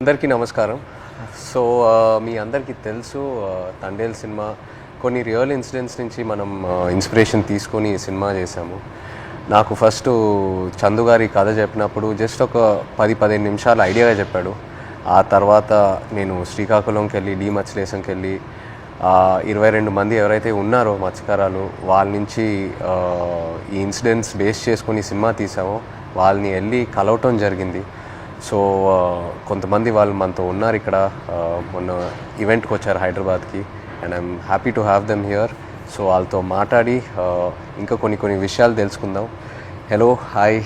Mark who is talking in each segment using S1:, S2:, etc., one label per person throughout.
S1: అందరికీ నమస్కారం. సో మీ అందరికీ తెలుసు తండేల్ సినిమా కొన్ని రియల్ ఇన్సిడెంట్స్ నుంచి మనం ఇన్స్పిరేషన్ తీసుకొని ఈ సినిమా చేశాము. నాకు ఫస్ట్ చందు గారి కథ చెప్పినప్పుడు జస్ట్ ఒక 10-15 నిమిషాలు ఐడియాగా చెప్పాడు. ఆ తర్వాత నేను శ్రీకాకుళంకి వెళ్ళి డి మత్స్యలేశంకి వెళ్ళి 22 మంది ఎవరైతే ఉన్నారో మత్స్యకారాలు వాళ్ళ నుంచి ఈ ఇన్సిడెంట్స్ బేస్ చేసుకొని సినిమా తీసామో వాళ్ళని వెళ్ళి కలవటం జరిగింది. సో కొంతమంది వాళ్ళు మనతో ఉన్నారు ఇక్కడ, మొన్న ఈవెంట్కి వచ్చారు హైదరాబాద్కి, and I'm happy to have them here. So వాళ్ళతో మాట్లాడి ఇంకా కొన్ని విషయాలు తెలుసుకుందాం. Hello, hi.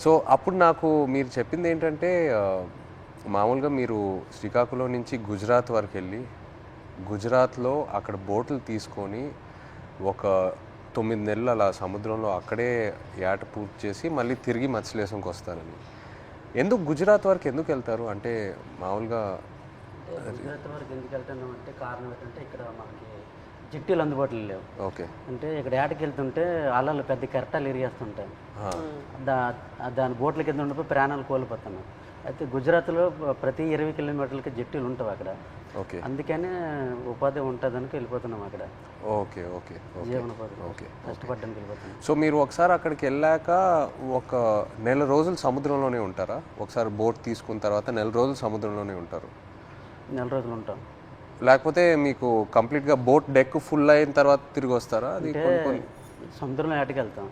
S1: సో అప్పుడు నాకు మీరు చెప్పింది ఏంటంటే మామూలుగా మీరు శ్రీకాకుళం నుంచి గుజరాత్ వరకు వెళ్ళి గుజరాత్లో అక్కడ బోట్లు తీసుకొని ఒక 9 నెలలు అలా సముద్రంలో అక్కడే ఏట పూర్తి చేసి మళ్ళీ తిరిగి మత్స్యలేశంకి వస్తారని. ఎందుకు గుజరాత్ వరకు ఎందుకు వెళ్తారు? అంటే మామూలుగా
S2: గుజరాత్ వరకు ఎందుకు వెళ్తున్నాం అంటే కారణం ఏంటంటే ఇక్కడ మనకి జిట్టీలు అందుబాటులో లేవు.
S1: ఓకే.
S2: అంటే ఇక్కడ ఏటకి వెళ్తుంటే అలలు పెద్ద కెరటాలు ఇరిగేస్తుంటాయి. దాని బోట్ల కింద ఉండిపోయి ప్రాణాలు కోల్పోతున్నాం. అయితే గుజరాత్లో ప్రతి 20 కిలోమీటర్లకి జట్టీలు ఉంటాయి అక్కడ.
S1: ఓకే.
S2: అందుకనే ఉపాధి ఉంటుందని వెళ్ళిపోతున్నాం అక్కడ.
S1: ఓకే ఓకే
S2: జీవనోపాధి ఓకే కష్టపడ్డానికి వెళ్ళిపోతున్నాం.
S1: సో మీరు ఒకసారి అక్కడికి వెళ్ళాక ఒక నెల రోజులు సముద్రంలోనే ఉంటారా? ఒకసారి బోట్ తీసుకున్న తర్వాత నెల రోజులు సముద్రంలోనే ఉంటారు?
S2: నెల రోజులు ఉంటాం.
S1: లేకపోతే మీకు కంప్లీట్గా బోట్ డెక్ ఫుల్ అయిన తర్వాత తిరిగి వస్తారా? అది
S2: సముద్రంలో ఏటకి వెళ్తాం.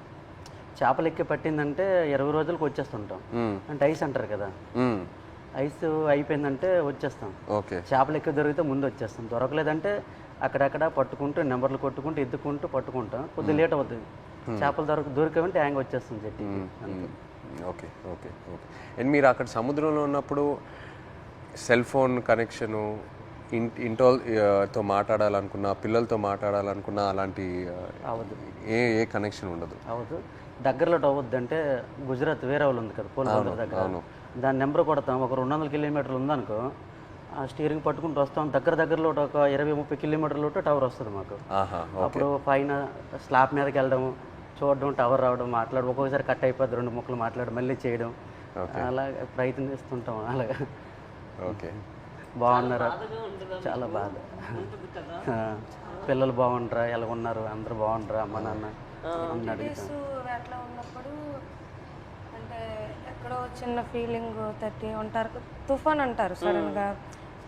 S2: చేపలు ఎక్కి పట్టిందంటే 20 రోజులకు వచ్చేస్తుంటాం. అంటే ఐస్ అంటారు కదా, ఐస్ అయిపోయిందంటే వచ్చేస్తాం.
S1: ఓకే.
S2: చేపలు ఎక్కువ దొరికితే ముందు వచ్చేస్తాం, దొరకలేదంటే అక్కడక్కడ పట్టుకుంటూ నెంబర్లు కొట్టుకుంటూ ఎత్తుకుంటూ పట్టుకుంటాం. కొద్దిగా లేట్ అవుతుంది. చేపలు దొరికామంటే హ్యాంగ్ వచ్చేస్తుంది చెట్టు.
S1: Okay okay okay. అండ్ మీరు అక్కడ సముద్రంలో ఉన్నప్పుడు సెల్ ఫోన్ కనెక్షను, ఇంటితో మాట్లాడాలనుకున్నా, పిల్లలతో మాట్లాడాలనుకున్నా అలాంటి
S2: అవద్దు,
S1: ఏ కనెక్షన్ ఉండదు?
S2: అవద్దు. దగ్గరలో అవ్వద్దు. అంటే గుజరాత్ వేరే వాళ్ళు ఉంది కదా పోలబందర్ దగ్గర, దాని నెంబర్ కొడతాం. ఒక 200 కిలోమీటర్లు ఉందనుకో, ఆ స్టీరింగ్ పట్టుకుంటూ వస్తాం. దగ్గరలో ఒక 20-30 కిలోమీటర్లు టవర్ వస్తుంది మాకు. అప్పుడు పైన స్లాబ్ మీదకి వెళ్ళడం, చూడడం, టవర్ రావడం, మాట్లాడడం. ఒక్కొక్కసారి కట్ అయిపోద్ది, 2 ముక్కలు మాట్లాడడం, మళ్ళీ చేయడం, అలా ప్రయత్నిస్తుంటాం. అలాగా.
S1: ఓకే.
S2: బాగున్నారా? చాలా బాధ. పిల్లలు బాగుంటారా, ఎలా ఉన్నారు, అందరూ బాగుంటారా, అమ్మ నాన్న అని అడుగుతాం.
S3: అట్లా ఉన్నప్పుడు అంటే ఎక్కడో చిన్న ఫీలింగ్ తట్టి ఉంటారు. తుఫాన్ అంటారు సడన్గా.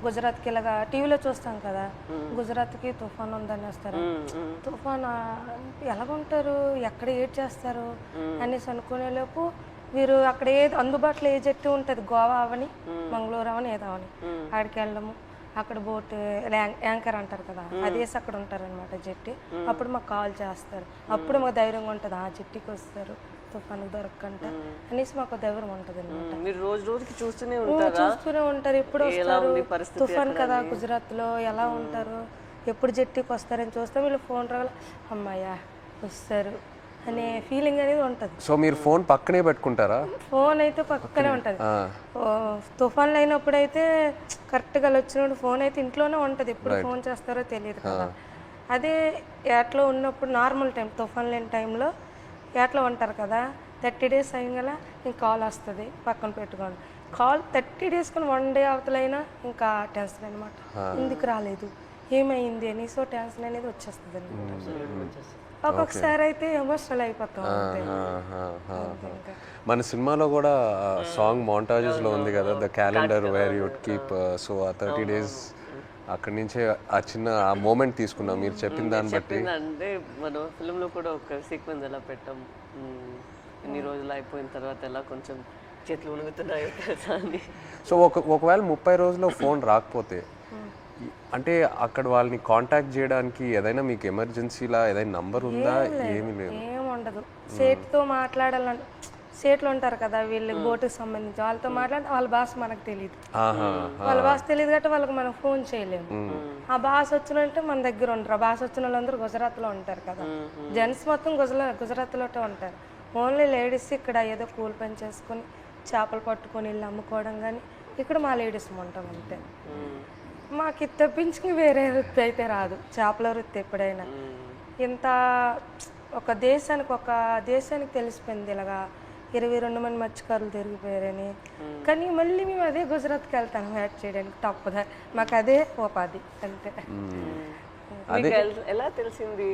S3: గుజరాత్కి ఇలాగా టీవీలో చూస్తాం కదా, గుజరాత్కి తుఫాన్ ఉందని వస్తారు. తుఫాన్ ఎలాగుంటారు, ఎక్కడ ఏడ్ చేస్తారు అనేసి అనుకునేలోపు వీరు అక్కడ ఏది అందుబాటులో ఏ జట్టు ఉంటుంది, గోవా అవని మంగళూరు అవని ఏదో అవని, అక్కడికి వెళ్ళడము. అక్కడ బోట్ యాంకర్ అంటారు కదా, అదేసి అక్కడ ఉంటారనమాట జట్టి. అప్పుడు మాకు కాల్ చేస్తారు. అప్పుడు మాకు ధైర్యంగా ఉంటుంది, ఆ జట్టికి వస్తారు తుఫాను దొరకంట అనేసి మాకు ధైర్యం ఉంటుంది అనమాట.
S4: మీరు రోజుకి చూస్తూనే
S3: ఉంటారు. ఎప్పుడు వస్తారు తుఫాన్ కదా, గుజరాత్లో ఎలా ఉంటారు, ఎప్పుడు జట్టికి వస్తారని చూస్తాం. వీళ్ళు ఫోన్ రావాలి, అమ్మాయ్యా వస్తారు అనే ఫీలింగ్ అనేది ఉంటుంది.
S1: సో మీరు ఫోన్ పక్కనే పెట్టుకుంటారా?
S3: ఫోన్ అయితే పక్కనే ఉంటుంది. తుఫాన్లు అయినప్పుడు అయితే కరెక్ట్గా వచ్చినప్పుడు ఫోన్ అయితే ఇంట్లోనే ఉంటుంది. ఎప్పుడు ఫోన్ చేస్తారో తెలియదు కదా. అదే ఏట్లో ఉన్నప్పుడు నార్మల్ టైం, తుఫాన్ లేని టైంలో ఏట్లో ఉంటారు కదా, 30 days అయ్యగల ఇంక కాల్ వస్తుంది, పక్కన పెట్టుకోండి. కాల్ 30 days కానీ 1 day అవతలైనా ఇంకా టెన్షన్ అనమాట. ఎందుకు రాలేదు, ఏమైంది అని. సో టెన్షన్ అనేది వచ్చేస్తుంది అనమాట. ఒక్కొక్కసారి అయితే ఎమోషనల్ అయిపోతాం.
S1: మన సినిమాలో కూడా సాంగ్ మోంటాజెస్ లో ఉంది కదా, the calendar where you'd keep. So ఆ 30 days అక్కడి నుంచే ఆ చిన్న ఆ మూమెంట్ తీసుకున్నాం మీరు చెప్పిన దాన్ని బట్టి.
S4: అంటే మనం ఫిల్మ్లో కూడా ఒక సీక్వెన్స్ ఎలా పెట్టాం, ఎన్ని రోజులు అయిపోయిన తర్వాత ఎలా కొంచెం చేతులు ఉణుగుతున్నాయో అని. సో
S1: ఒకవేళ 30 రోజుల్లో ఫోన్ రాకపోతే అంటే అక్కడ వాళ్ళని కాంటాక్ట్ చేయడానికి ఏదైనా మీకు ఎమర్జెన్సీలా ఏదైనా నంబర్ ఉందా? ఏమీ లేదు,
S3: ఏముండదు. సేట్తో మాట్లాడాలంటే సేట్లు ఉంటారు కదా వీళ్ళకి బోటుకి సంబంధించి, వాళ్ళతో మాట్లాడితే వాళ్ళ భాష మనకు తెలియదు. వాళ్ళ భాష తెలియదు కాబట్టి వాళ్ళకి మనం ఫోన్ చేయలేము. ఆ భాష వచ్చినంటే మన దగ్గర ఉంటారు. ఆ భాష వచ్చిన వాళ్ళందరూ గుజరాత్లో ఉంటారు కదా, జెంట్స్ మొత్తం గుజరాత్లో ఉంటారు. ఓన్లీ లేడీస్ ఇక్కడ ఏదో కూలి పని చేసుకొని చేపలు పట్టుకొని వెళ్ళి అమ్ముకోవడం, కానీ ఇక్కడ మా లేడీస్ ఉంటాం అంతే. మాకు ఇది తప్పించి వేరే వృత్తి అయితే రాదు, చేపల వృత్తి. ఎప్పుడైనా ఇంత ఒక దేశానికి తెలిసిపోయింది ఇలాగా 22 మంది మత్స్యకారులు తిరిగిపోయారని. కానీ మళ్ళీ మేము అదే గుజరాత్కి వెళ్తాం యాడ్ చేయడానికి, తప్పదా మాకు అదే ఉపాధి అంతే.
S4: మీకు ఎలా తెలిసింది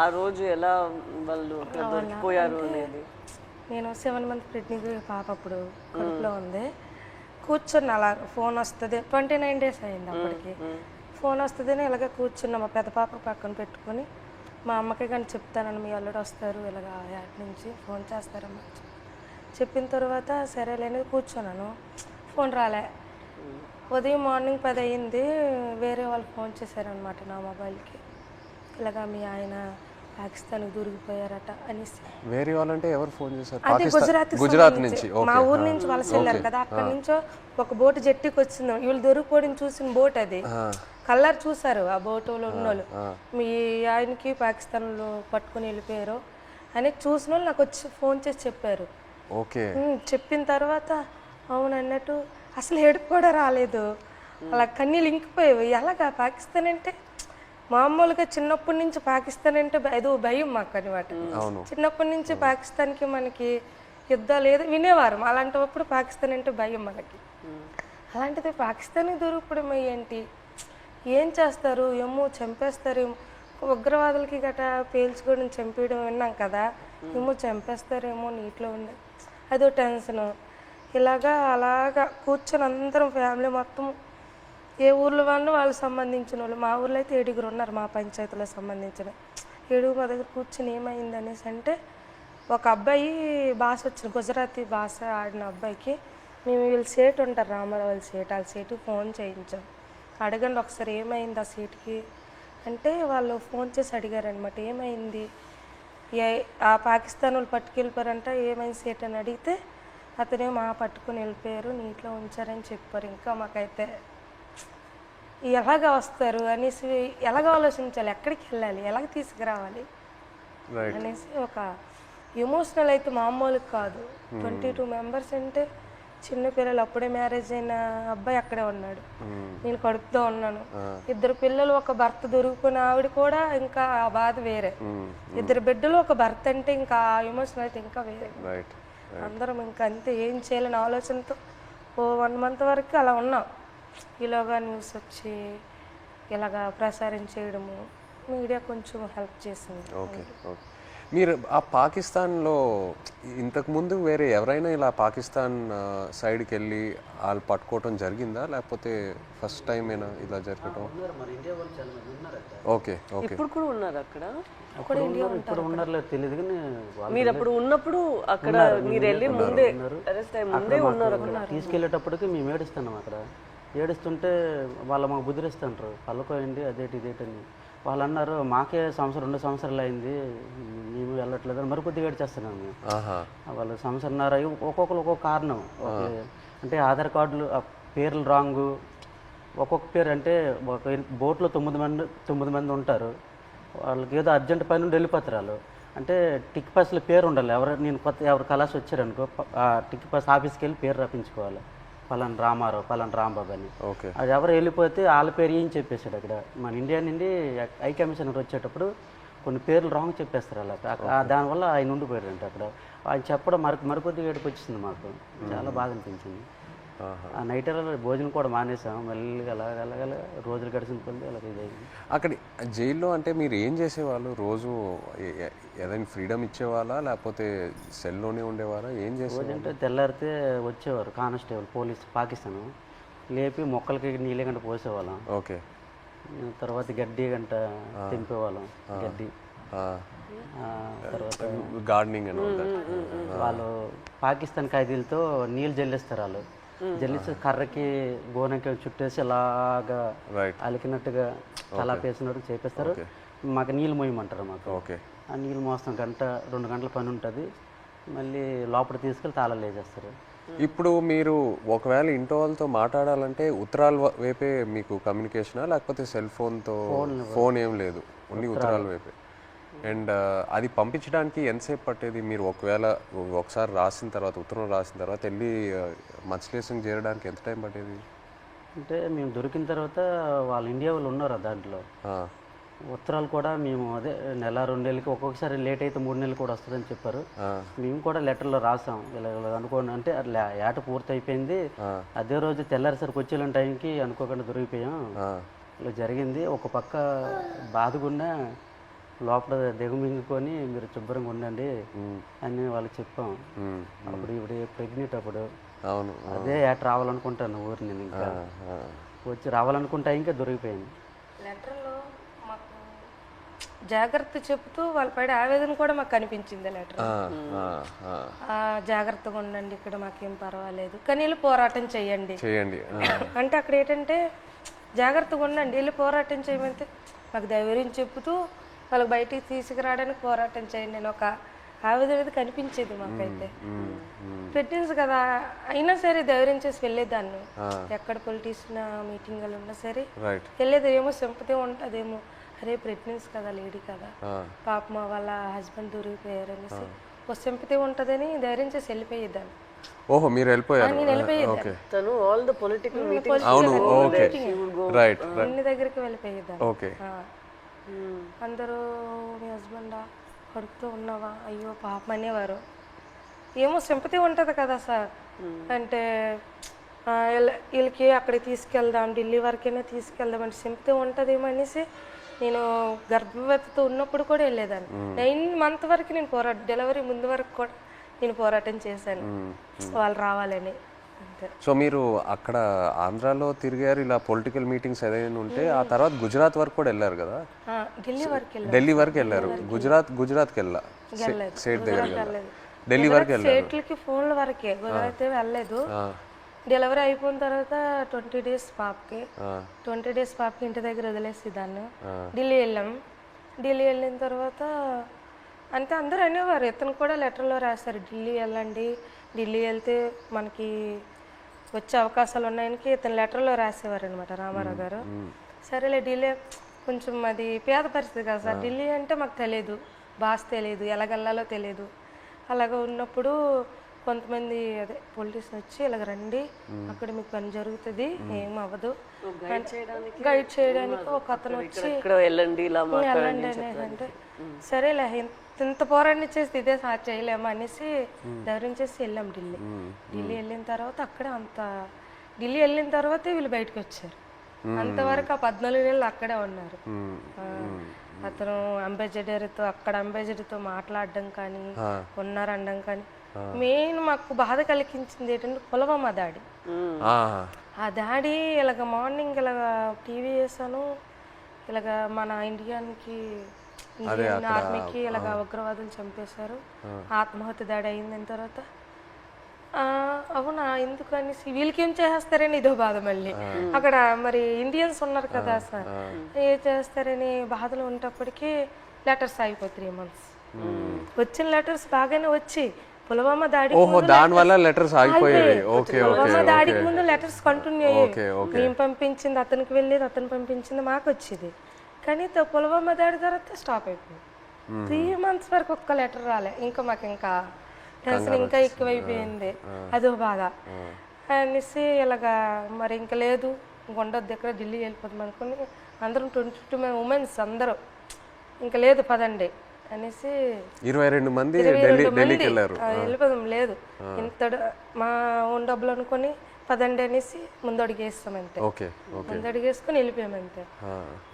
S4: ఆ రోజు ఎలా వాళ్ళు అక్కడ దొరికిపోయారు అనేది?
S3: నేను 7 మంత్ ప్రెగ్నెంట్ పాప అప్పుడు కడుపులో ఉంది. కూర్చున్న అలా ఫోన్ వస్తుంది, 29 days అయింది అప్పటికి. ఫోన్ వస్తుందని ఇలాగ కూర్చున్నా, మా పెద్ద పాప పక్కన పెట్టుకొని. మా అమ్మకి కానీ చెప్తానని, మీ అల్లుడు వస్తారు ఇలాగ యాడ్ నుంచి ఫోన్ చేస్తారమ్మా చెప్పిన తర్వాత సరేలేని కూర్చున్నాను. ఫోన్ రాలే. ఉదయం మార్నింగ్ 10 అయింది, వేరే వాళ్ళు ఫోన్ చేశారనమాట నా మొబైల్కి, ఇలాగా మీ ఆయన పాకిస్తాన్కి దొరికిపోయారట అనేసి.
S1: వేరే వాళ్ళంటే ఎవరు ఫోన్ చేశారు?
S3: అదే గుజరాత్ నుంచి, మా ఊరు నుంచి వలస వెళ్ళారు కదా, అక్కడి నుంచో ఒక బోటు జట్టికి వచ్చింది. వీళ్ళు దొరికిపోవడం చూసిన బోట్ అది, కలర్ చూసారు ఆ బోటులో ఉన్నోళ్ళు, మీ ఆయనకి పాకిస్తాన్లో పట్టుకుని వెళ్ళిపోయారు అని చూసిన వాళ్ళు నాకు వచ్చి ఫోన్ చేసి చెప్పారు.
S1: ఓకే.
S3: చెప్పిన తర్వాత అవును అన్నట్టు అసలు ఏడుపు కూడా రాలేదు, అలా కన్నీళ్ళు ఇంకిపోయేవి. ఎలాగా పాకిస్తాన్ అంటే మామూలుగా చిన్నప్పటి నుంచి పాకిస్తాన్ అంటే ఏదో భయం మాకు అనమాట. చిన్నప్పటి నుంచి పాకిస్తాన్కి మనకి యుద్ధాలు ఏదో వినేవారు, అలాంటప్పుడు పాకిస్తాన్ అంటే భయం మనకి. అలాంటిది పాకిస్తాన్కి దొరికిపోవడం ఏంటి, ఏం చేస్తారు ఏమో, చంపేస్తారేమో, ఉగ్రవాదులకి గట్రా పేల్చుకోవడం చంపేయడం విన్నాం కదా, ఏమో చంపేస్తారేమో నీటిలో ఉండే అదో టెన్షను. అలాగా కూర్చొని అందరం ఫ్యామిలీ మొత్తం, ఏ ఊర్లో వాళ్ళకి సంబంధించిన వాళ్ళు, మా ఊర్లో అయితే 7 ఉన్నారు మా పంచాయతీలో సంబంధించిన 7 మా దగ్గర కూర్చొని ఏమైంది అనేసి అంటే, ఒక అబ్బాయి భాష వచ్చిన గుజరాతీ భాష ఆడిన అబ్బాయికి మేము వీళ్ళు సేటు ఉంటారు రామారావు వాళ్ళ సేటు, వాళ్ళ సేటుకి ఫోన్ చేయించాం. అడగండి ఒకసారి ఏమైంది ఆ సీటుకి అంటే, వాళ్ళు ఫోన్ చేసి అడిగారనమాట ఏమైంది, ఆ పాకిస్తాన్ వాళ్ళు పట్టుకెళ్ళిపోయారంట, ఏమైంది సీట్ అని అడిగితే అతనేమో పట్టుకుని వెళ్ళిపోయారు, నీటిలో ఉంచారని చెప్పారు. ఇంకా మాకైతే ఎలాగ వస్తారు అనేసి, ఎలాగ ఆలోచించాలి, ఎక్కడికి వెళ్ళాలి, ఎలాగ తీసుకురావాలి అనేసి ఒక ఎమోషనల్ అయితే మామూలు కాదు. 22 మెంబర్స్ అంటే చిన్నపిల్లలు, అప్పుడే మ్యారేజ్ అయిన అబ్బాయి అక్కడే ఉన్నాడు, నేను కడుపుతో ఉన్నాను, 2 పిల్లలు, ఒక భర్త దొరికిపోయిన ఆవిడ కూడా ఇంకా ఆ బాధ వేరే, 2 బిడ్డలు ఒక భర్త అంటే ఇంకా ఆ ఎమోషన్ అయితే ఇంకా వేరే. అందరం ఇంకా అంతే, ఏం చేయాలని ఆలోచనతో 1 month వరకు అలా ఉన్నాం. ఇలాగా న్యూస్ వచ్చి ఇలాగా ప్రసారం చేయడము, మీడియా కొంచెం హెల్ప్ చేసింది.
S1: ఓకే. ఓకే. మీరు ఆ పాకిస్తాన్లో ఇంతకుముందు వేరే ఎవరైనా ఇలా పాకిస్తాన్ సైడ్కి వెళ్ళి వాళ్ళు పట్టుకోవటం జరిగిందా, లేకపోతే ఫస్ట్ టైం అయినా ఇలా జరగటం? ఓకే. ఓకే.
S4: ఇప్పుడు కూడా ఉన్నారు అక్కడ?
S2: ఇప్పుడు ఉన్నారో తెలియదు కానీ
S4: మీరు అప్పుడు ఉన్నప్పుడు అక్కడ మీరు వెళ్ళి ముందే అరెస్ట్ అయ్యి ముందే ఉన్నారు అక్కడ.
S2: తీసుకెళ్ళేటప్పటికి మేము ఏడుస్తున్నాం అక్కడ. ఏడుస్తుంటే వాళ్ళు మాకు బుద్ధిరిస్తుంటారు, పళ్ళకోయండి అదేటి ఇదేటని. వాళ్ళు అన్నారు మాకే 2 సంవత్సరాలు అయింది మేము వెళ్ళట్లేదు అని, మరి కొద్దిగా ఏడ్చేస్తున్నాం మేము. వాళ్ళు 1.5 సంవత్సరం ఒక్కొక్కరు ఒక్కొక్క కారణం. అంటే ఆధార్ కార్డులు పేర్లు రాంగు, ఒక్కొక్క పేరు అంటే ఒక బోట్లో 9 మంది ఉంటారు, వాళ్ళకి ఏదో అర్జెంట్ పని నుండి వెళ్ళిపోతారు వాళ్ళు. అంటే టిక్ పాస్లో పేరు ఉండాలి, ఎవరు కలాసి వచ్చారనుకో ఆ టిక్ పాస్ ఆఫీస్కి వెళ్ళి పేరు రప్పించుకోవాలి, పలానా రామారావు పలానా రాంబాబు అని. అది ఎవరు వెళ్ళిపోతే వాళ్ళ పేరు ఏం చెప్పేశాడు అక్కడ. మన ఇండియా నుండి హై కమిషనర్ వచ్చేటప్పుడు కొన్ని పేర్లు రాంగ్ చెప్పేస్తారు అలా, దానివల్ల ఆయన ఉండిపోయారంట అక్కడ. ఆయన చెప్పడం మరికొద్దిగా ఏడుపు వచ్చింది మాకు, చాలా బాధ అనిపించింది. ఆ నైట్ భోజనం కూడా మానేసాం, మళ్ళీ అలాగ రోజులు గడిచిన కొద్ది అలాగే ఇదైంది.
S1: అక్కడ జైల్లో అంటే మీరు ఏం చేసేవాళ్ళు రోజు? ఏదైనా ఫ్రీడమ్ ఇచ్చేవాళ్ళా, లేకపోతే సెల్లోనే ఉండేవారా, ఏం చేసేవారు?
S2: అంటే తెల్లారితే వచ్చేవారు కానిస్టేబుల్ పోలీస్ పాకిస్తాన్, లేపి మొక్కలకి నీళ్ళ గంట పోసేవాళ్ళం.
S1: ఓకే.
S2: తర్వాత గడ్డి గంట తెంపేవాళ్ళం, గడ్డి. తర్వాత
S1: గార్డెనింగ్ అని
S2: వాళ్ళు పాకిస్తాన్ ఖైదీలతో నీళ్ళు జల్లిస్తారు, వాళ్ళు జల్లిస్తే కర్రకి గోనకి చుట్టేసి అలాగా అలికినట్టుగా తలాపేసినట్టు చేపిస్తారు. మాకు నీళ్ళు మోయమంటారు మాకు.
S1: ఓకే.
S2: ఆ నీళ్ళు మోస్తాం, 1-2 గంటల పని ఉంటుంది, మళ్ళీ లోపల తీసుకెళ్ళి తాళాలు వేసేస్తారు.
S1: ఇప్పుడు మీరు ఒకవేళ ఇంట్లో వాళ్ళతో మాట్లాడాలంటే ఉత్తరాల వైపే మీకు కమ్యూనికేషనా, లేకపోతే సెల్ ఫోన్తో? ఫోన్ ఏం లేదు, ఓన్లీ ఉత్తరాల వైపే. అండ్ అది పంపించడానికి ఎంతసేపు పట్టేది? మీరు ఒకసారి రాసిన తర్వాత, ఉత్తరం రాసిన తర్వాత వెళ్ళి మత్స్యలేశం చేరడానికి ఎంత టైం పట్టేది?
S2: అంటే మేము దొరికిన తర్వాత వాళ్ళు ఇండియా వాళ్ళు ఉన్నారు దాంట్లో, ఉత్తరాలు కూడా మేము అదే నెల 2 నెలలకి, ఒక్కొక్కసారి లేట్ అయితే 3 నెలలు కూడా వస్తుందని చెప్పారు. మేము కూడా లెటర్లో రాసాం ఇలా అనుకోండి అంటే ఏట పూర్తి అయిపోయింది, అదే రోజు తెల్లారిసరికి వచ్చే టైంకి అనుకోకుండా దొరికిపోయాం, ఇలా జరిగింది. ఒక పక్క బాధగున్నా లోపల దిగమింగుకొని మీరు శుభ్రంగా ఉండండి అని వాళ్ళకి చెప్పాం. అప్పుడు ఇప్పుడు ప్రెగ్నెంట్ అప్పుడు
S1: అవును
S2: అదే ఏట రావాలనుకుంటాను ఊరు నేను, ఇంకా వచ్చి రావాలనుకుంటా ఇంకా దొరికిపోయింది.
S3: లెటర్లో మాకు జాగ్రత్త చెప్తూ వాళ్ళ పైన ఆవేదన కూడా మాకు కనిపించింది లెటర్. జాగ్రత్తగా ఉండండి, ఇక్కడ మాకేం పర్వాలేదు కానీ వెళ్ళి పోరాటం చేయండి. అంటే అక్కడ ఏంటంటే జాగ్రత్తగా ఉండండి, వెళ్ళి పోరాటం చేయమంటే మాకు ధైర్యం చెప్తూ వాళ్ళకి బయటికి తీసుకురావడానికి పోరాటం చేయండి నేను ఒక ఆవేదన అనేది కనిపించేది మాకైతే. ప్రెగ్నెన్సీ కదా అయినా సరే ధైర్యం చేసి వెళ్ళేదాన్ని, ఎక్కడ పొలిటీషియన్ మీటింగ్లు ఉన్నా సరే వెళ్ళేది. ఏమో సింపతి ఉంటుందేమో, అరే ప్రెగ్నెన్సీ కదా లేడీ కదా పాప వాళ్ళ హస్బెండ్ దొరికిపోయారు అనేసి ఒక సింపతి ఉంటుందని ధైర్యం చేసి వెళ్ళిపోయేదాన్ని.
S1: ఓహో మీరు వెళ్ళిపోయారు.
S3: నేను వెళ్ళిపోయేదాన్ని,
S4: తను ఆల్ ద పొలిటికల్ మీటింగ్స్
S3: అన్ని దగ్గరికి వెళ్ళిపోయేదాన్ని. అందరూ మీ హస్బెండా కడుపుతో ఉన్నావా అయ్యో పాపం అనేవారు. ఏమో సింపతి ఉంటుంది కదా సార్, అంటే వీళ్ళకి అక్కడికి తీసుకెళ్దాం ఢిల్లీ వరకైనా తీసుకెళ్దాం అంటే సింపతి ఉంటుందేమో అనేసి నేను గర్భవతితో ఉన్నప్పుడు కూడా వెళ్ళేదాన్ని. 9 months వరకు నేను డెలివరీ ముందు వరకు కూడా నేను పోరాటం చేశాను వాళ్ళు రావాలని. అంతే.
S1: సో మీరు అక్కడ ఆంధ్రాలో తిరిగారు ఇలా పొలిటికల్ మీటింగ్స్ ఏదైనా ఉంటే, ఆ తర్వాత గుజరాత్ వరకు కూడా వెళ్ళారు కదా? ఢిల్లీ వరకు వెళ్ళారు. గుజరాత్కి వెళ్ళా స్టేట్ దగ్గర ఢిల్లీ వరకు వెళ్ళారు.
S3: స్టేట్లకి ఫోన్ల వరకే, గుజరాత్ వెళ్ళలేదు. డెలివరీ అయిపోయిన తర్వాత 20 days పాపకి, 20 days పాపకి ఇంటి దగ్గర వదిలేసి దాన్ని ఢిల్లీ వెళ్ళాం. ఢిల్లీ వెళ్ళిన తర్వాత అంటే అందరూ అనేవారు, ఇతను కూడా లెటర్లో రాశారు ఢిల్లీ వెళ్ళండి, ఢిల్లీ వెళ్తే మనకి వచ్చే అవకాశాలు ఉన్నాయని ఇతను లెటర్లో రాసేవారు అనమాట రామారావు గారు. సరేలే ఢిల్లీ కొంచెం అది పేద పరిస్థితి కదా సార్, ఢిల్లీ అంటే మాకు తెలియదు, భాష తెలియదు, ఎలాగెళ్ళాలో తెలియదు. అలాగ ఉన్నప్పుడు కొంతమంది అదే పొలిటీషియన్ వచ్చి ఇలాగ రండి అక్కడ మీకు పని జరుగుతుంది ఏం అవ్వదు గైడ్ చేయడానికి ఒక అతను వచ్చి వెళ్ళండి అంటే సరేలే ఇంత పోరాటం చేసి ఇదే చేయలేమా అనేసి ధైర్యం చేసి వెళ్ళాం ఢిల్లీ. ఢిల్లీ వెళ్ళిన తర్వాత అక్కడే ఢిల్లీ వెళ్ళిన తర్వాతే వీళ్ళు బయటకు వచ్చారు. అంతవరకు ఆ 14 నెలలు అక్కడే ఉన్నారు. అతను అంబాసిడర్తో మాట్లాడడం కానీ ఉన్నారనడం కానీ. మెయిన్ మాకు బాధ కలిగించింది ఏంటంటే పుల్వామా దాడి. ఆ దాడి ఇలాగ మార్నింగ్ ఇలాగ టీవీ వేసాను, ఇలాగ మన ఇండియన్ ఆర్మీకి ఇలాగ ఉగ్రవాదులు చంపేశారు, ఆత్మహత్య దాడి అయిన తర్వాత అవునా ఎందుకు అనేసి వీళ్ళకి ఏం చేస్తారని ఇదో బాధ. మళ్ళీ అక్కడ మరి ఇండియన్స్ ఉన్నారు కదా సార్, ఏం చేస్తారని బాధలు ఉండేప్పటికీ లెటర్స్ అయిపోయి 3 months. వచ్చిన లెటర్స్ బాగానే వచ్చి పుల్వామా దాడికి ముందు లెటర్స్ కంటిన్యూ అయ్యాయి. మేము పంపించింది అతనికి వెళ్ళేది, అతను పంపించింది మాకు వచ్చేది. కానీ పుల్వామా దాడి తర్వాత స్టాప్ అయిపోయింది. 3 months వరకు ఒక్క లెటర్ రాలే. ఇంకా మాకు ఇంకా టెన్షన్ ఇంకా ఎక్కువైపోయింది, అదో బాధ అనేసి ఇలాగా మరి ఇంకా లేదు ఉండొద్దు ఎక్కడ ఢిల్లీ వెళ్ళిపోతాం అనుకుని అందరం 22 ఉమెన్స్ అందరూ ఇంకా లేదు పదండి అనేసి
S1: 22 మంది
S3: వెళ్ళిపోదాం లేదు ఇంత మా ఓన్ డబ్బులు అనుకుని పదండి అనేసి ముందడుగేస్తాం అంతే. ముందడుగేసుకుని వెళ్ళిపోయామంతే.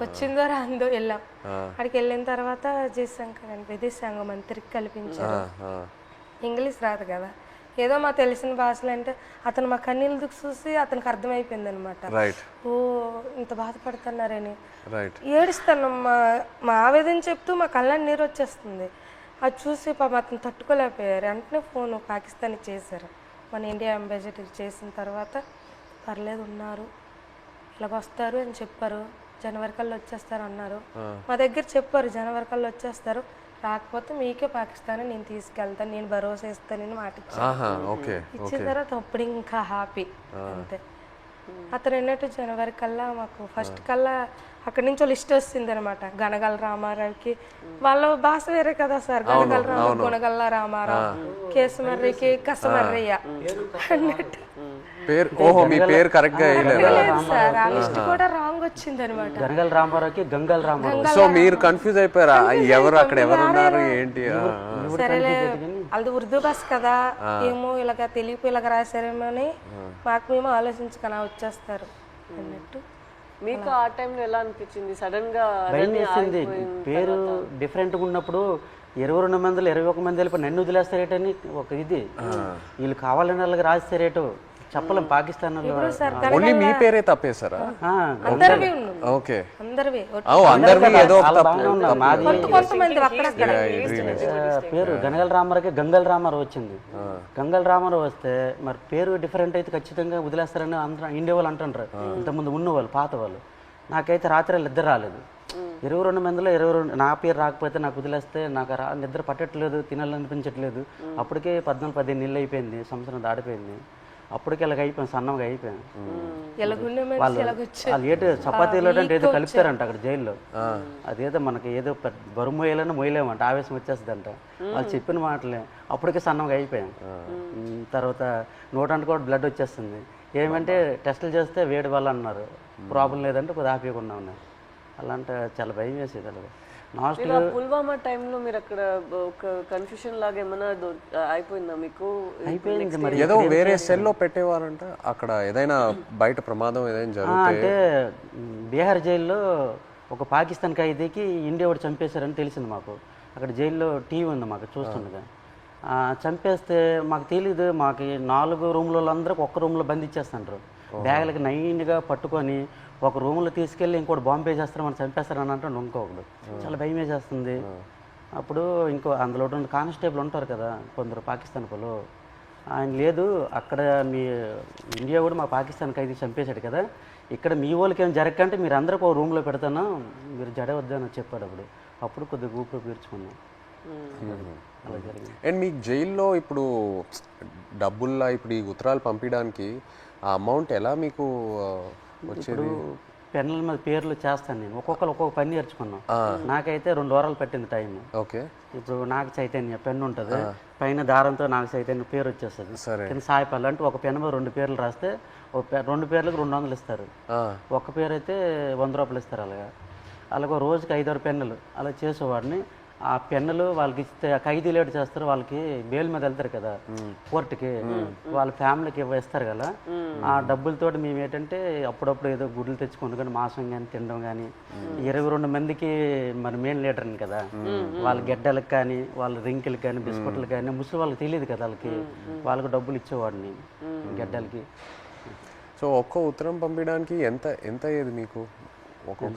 S3: వచ్చిన ద్వారా అందో వెళ్ళాం. అక్కడికి వెళ్ళిన తర్వాత జయశంకర్ అని విదేశాంగ మంత్రికి కల్పించారు. ఇంగ్లీష్ రాదు కదా, ఏదో మా తెలిసిన భాషలు అంటే అతను మా కన్నీళ్ళు చూసి అతనికి అర్థమైపోయింది అనమాట. ఓ ఇంత బాధపడుతున్నారని ఏడుస్తాను. మా ఆవేదన చెప్తూ మా కళ్ళని నీరు వచ్చేస్తుంది. అది చూసి పాపం అతను తట్టుకోలేకపోయారు. వెంటనే ఫోన్ పాకిస్తాన్ చేశారు. మన ఇండియా అంబాసిడర్ చేసిన తర్వాత పర్లేదు ఉన్నారు ఇలాగ వస్తారు అని చెప్పారు. జనవరి కల్లా వచ్చేస్తారు అన్నారు. మా దగ్గర చెప్పారు జనవరి కల్లా వచ్చేస్తారు, రాకపోతే మీకే పాకిస్తాన్ నేను తీసుకెళ్తాను, నేను భరోసా ఇస్తానని మాట ఇచ్చిన తర్వాత అప్పుడు ఇంకా హ్యాపీ అంతే. అతను అన్నట్టు జనవరి కల్లా మాకు ఫస్ట్ కల్లా అక్కడి నుంచి లిస్ట్ వస్తుంది అనమాట. గనగల రామారావుకి వాళ్ళ భాష వేరే కదా సార్, గనగల రామారావు, గుణగల్ల రామారావు, కేసమర్రికి కసమర్రయ్య అన్నట్టు
S1: పేరు ఓహో మీ పేరు కరెక్ట్గా వేయలేదా?
S3: సార్ ఆ లిస్ట్ కూడా రాంగ్ వచ్చింది అనమాట.
S2: గనగల రామారావుకి గంగల్ రామారావు.
S1: సో మీరు కన్ఫ్యూజ్ అయిపోయారా ఎవరు అక్కడ ఎవరు ఉన్నారు ఏంటి?
S3: సరేలే అది ఉర్దూ బస్ కదా ఏమో ఇలాగ తెలియపు ఇలాగ రాశారేమో అని మాకు మేము ఆలోచించుకొని వచ్చేస్తారు అన్నట్టు.
S4: మీకు ఆ టైంలో ఎలా అనిపించింది? సడన్ గా
S2: భయం వేసింది. పేరు డిఫరెంట్గా ఉన్నప్పుడు 22 మందిలో 21 మంది వెళ్ళిపోయి నన్ను వదిలేస్తారేటని ఒక ఇది. వీళ్ళు కావాలని వాళ్ళకి రాస్తారేటో చెప్పలేం. పాకిస్తాన్
S1: ఓన్లీ మీ పేరే తప్పేశారా?
S3: అందరివి
S1: ఓకే
S3: అందరివి
S1: అందరివి ఏదో ఒక
S2: మాది
S3: కొంతమంది అక్కడక్కడ
S2: పేరు గనగల రామారావుకి గంగల్ రామారావు వచ్చింది. గంగల్ రామారావు వస్తే మరి పేరు డిఫరెంట్ అయితే ఖచ్చితంగా వదిలేస్తారని అందరూ ఇండియా వాళ్ళు అంటుంటారు. ఇంతకుముందు ఉన్నవాళ్ళు పాత వాళ్ళు. నాకైతే రాత్రి ఇద్దరు రాలేదు. 22 మందిలో 22 నా పేరు రాకపోతే నాకు వదిలేస్తే నాకు నిద్ర పట్టట్లేదు, తినాలనిపించట్లేదు. అప్పటికే 14-15 నెలలు అయిపోయింది, సంవత్సరం దాటిపోయింది. అప్పటికి ఇలాగ అయిపోయింది, సన్నంగా అయిపోయాను. వాళ్ళు ఏదో చపాతీలో అంటే ఏదో కలిపారంట అక్కడ జైల్లో. అదేదో మనకి ఏదో బరువు మోయాలని మోయలేమంట, ఆవేశం వచ్చేస్తుందంట. వాళ్ళు చెప్పిన మాటలే అప్పటికే సన్నంగా అయిపోయాను. తర్వాత నోటంటే కూడా బ్లడ్ వచ్చేస్తుంది. ఏమంటే టెస్టులు చేస్తే వేడి వల్ల అన్నారు, ప్రాబ్లం లేదంటే కొద్దిగా ఆపేయకుండా ఉన్నారు. అలాంటి చాలా భయం వేసేది. అలాగే
S4: పుల్వామా టైంలో మీరు అక్కడ ఒక కన్ఫ్యూషన్ లాగా ఏమైనా అయిపోయిందా మీకు?
S2: అయిపోయింది మరి.
S1: ఏదో వేరే సెల్లో పెట్టేవారంట అక్కడ, ఏదైనా బయట ప్రమాదం ఏదైనా జరిగితే.
S2: అంటే బీహార్ జైల్లో ఒక పాకిస్తాన్ ఖైదీకి ఇండియా వాడు చంపేశారని తెలిసింది మాకు. అక్కడ జైల్లో టీవీ ఉంది మాకు చూస్తుండగా. చంపేస్తే మాకు తెలీదు. మాకు 4 రూమ్లలో అందరికి ఒక్క రూమ్లో బంధించేస్తుంటారు. బ్యాగులకి నైన్గా పట్టుకొని ఒక రూమ్లో తీసుకెళ్ళి ఇంకోటి బాంబు వేసేస్తారు, మనం చంపేస్తారని అంటే ఇంకొకడు. చాలా భయం వేసేస్తుంది. అప్పుడు ఇంకో అందులో కానిస్టేబుల్ ఉంటారు కదా కొందరు పాకిస్తాన్ వాళ్ళు, ఆయన లేదు అక్కడ మీ ఇండియా కూడా మా పాకిస్తాన్ ఖైదీ చంపేశాడు కదా, ఇక్కడ మీ వాళ్ళకి ఏం జరగకంటే మీరు అందరికి ఒక రూమ్లో పెడతాను, మీరు జడవద్దని చెప్పాడు. అప్పుడు కొద్దిగా ఊపిరి పీల్చుకున్నాం. అలా జరిగింది.
S1: అండ్ మీకు జైల్లో ఇప్పుడు డబ్బుల్లా ఇప్పుడు ఈ ఉత్తరాలు పంపించడానికి ఆ అమౌంట్ ఎలా మీకు వచ్చేది?
S2: పెన్నుల మీద పేర్లు చేస్తాను నేను, ఒక్కొక్కరు ఒక్కొక్క పని నేర్చుకున్నాం. నాకైతే 2 వారాలు పట్టింది టైం.
S1: ఓకే.
S2: ఇప్పుడు నాకు చైతన్య పెన్ను ఉంటుంది, పైన దారంతో నాకు చైతన్య పేరు వచ్చేస్తుంది. కింద సాయిపల్లి అంటే ఒక పెన్ను మీద 2 పేర్లు రాస్తే 2 పేర్లకు 200 ఇస్తారు. ఒక పేరు అయితే 100 రూపాయలు ఇస్తారు. అలాగే రోజుకి 5-6 పెన్నులు అలా చేసేవాడిని. ఆ పెన్నులు వాళ్ళకి ఇస్తే ఖైదీ లేట్ చేస్తారు, వాళ్ళకి బెయిల్ మీద వెళ్తారు కదా కోర్టుకి, వాళ్ళ ఫ్యామిలీకి ఇస్తారు కదా. ఆ డబ్బులతోటి మేము ఏంటంటే అప్పుడప్పుడు ఏదో గుడ్లు తెచ్చుకొని కానీ మాంసం కానీ తినడం కానీ. 22 మందికి మరి మెయిన్ లీటర్ని కదా, వాళ్ళ గెడ్డలకు కానీ వాళ్ళ రింకులకి కానీ బిస్కెట్లు కానీ ముసలి వాళ్ళకి తెలియదు కదా, వాళ్ళకి డబ్బులు ఇచ్చేవాడిని గెడ్డలకి.
S1: సో ఒక్క ఉత్తరం పంపించడానికి ఎంత అయ్యేది మీకు?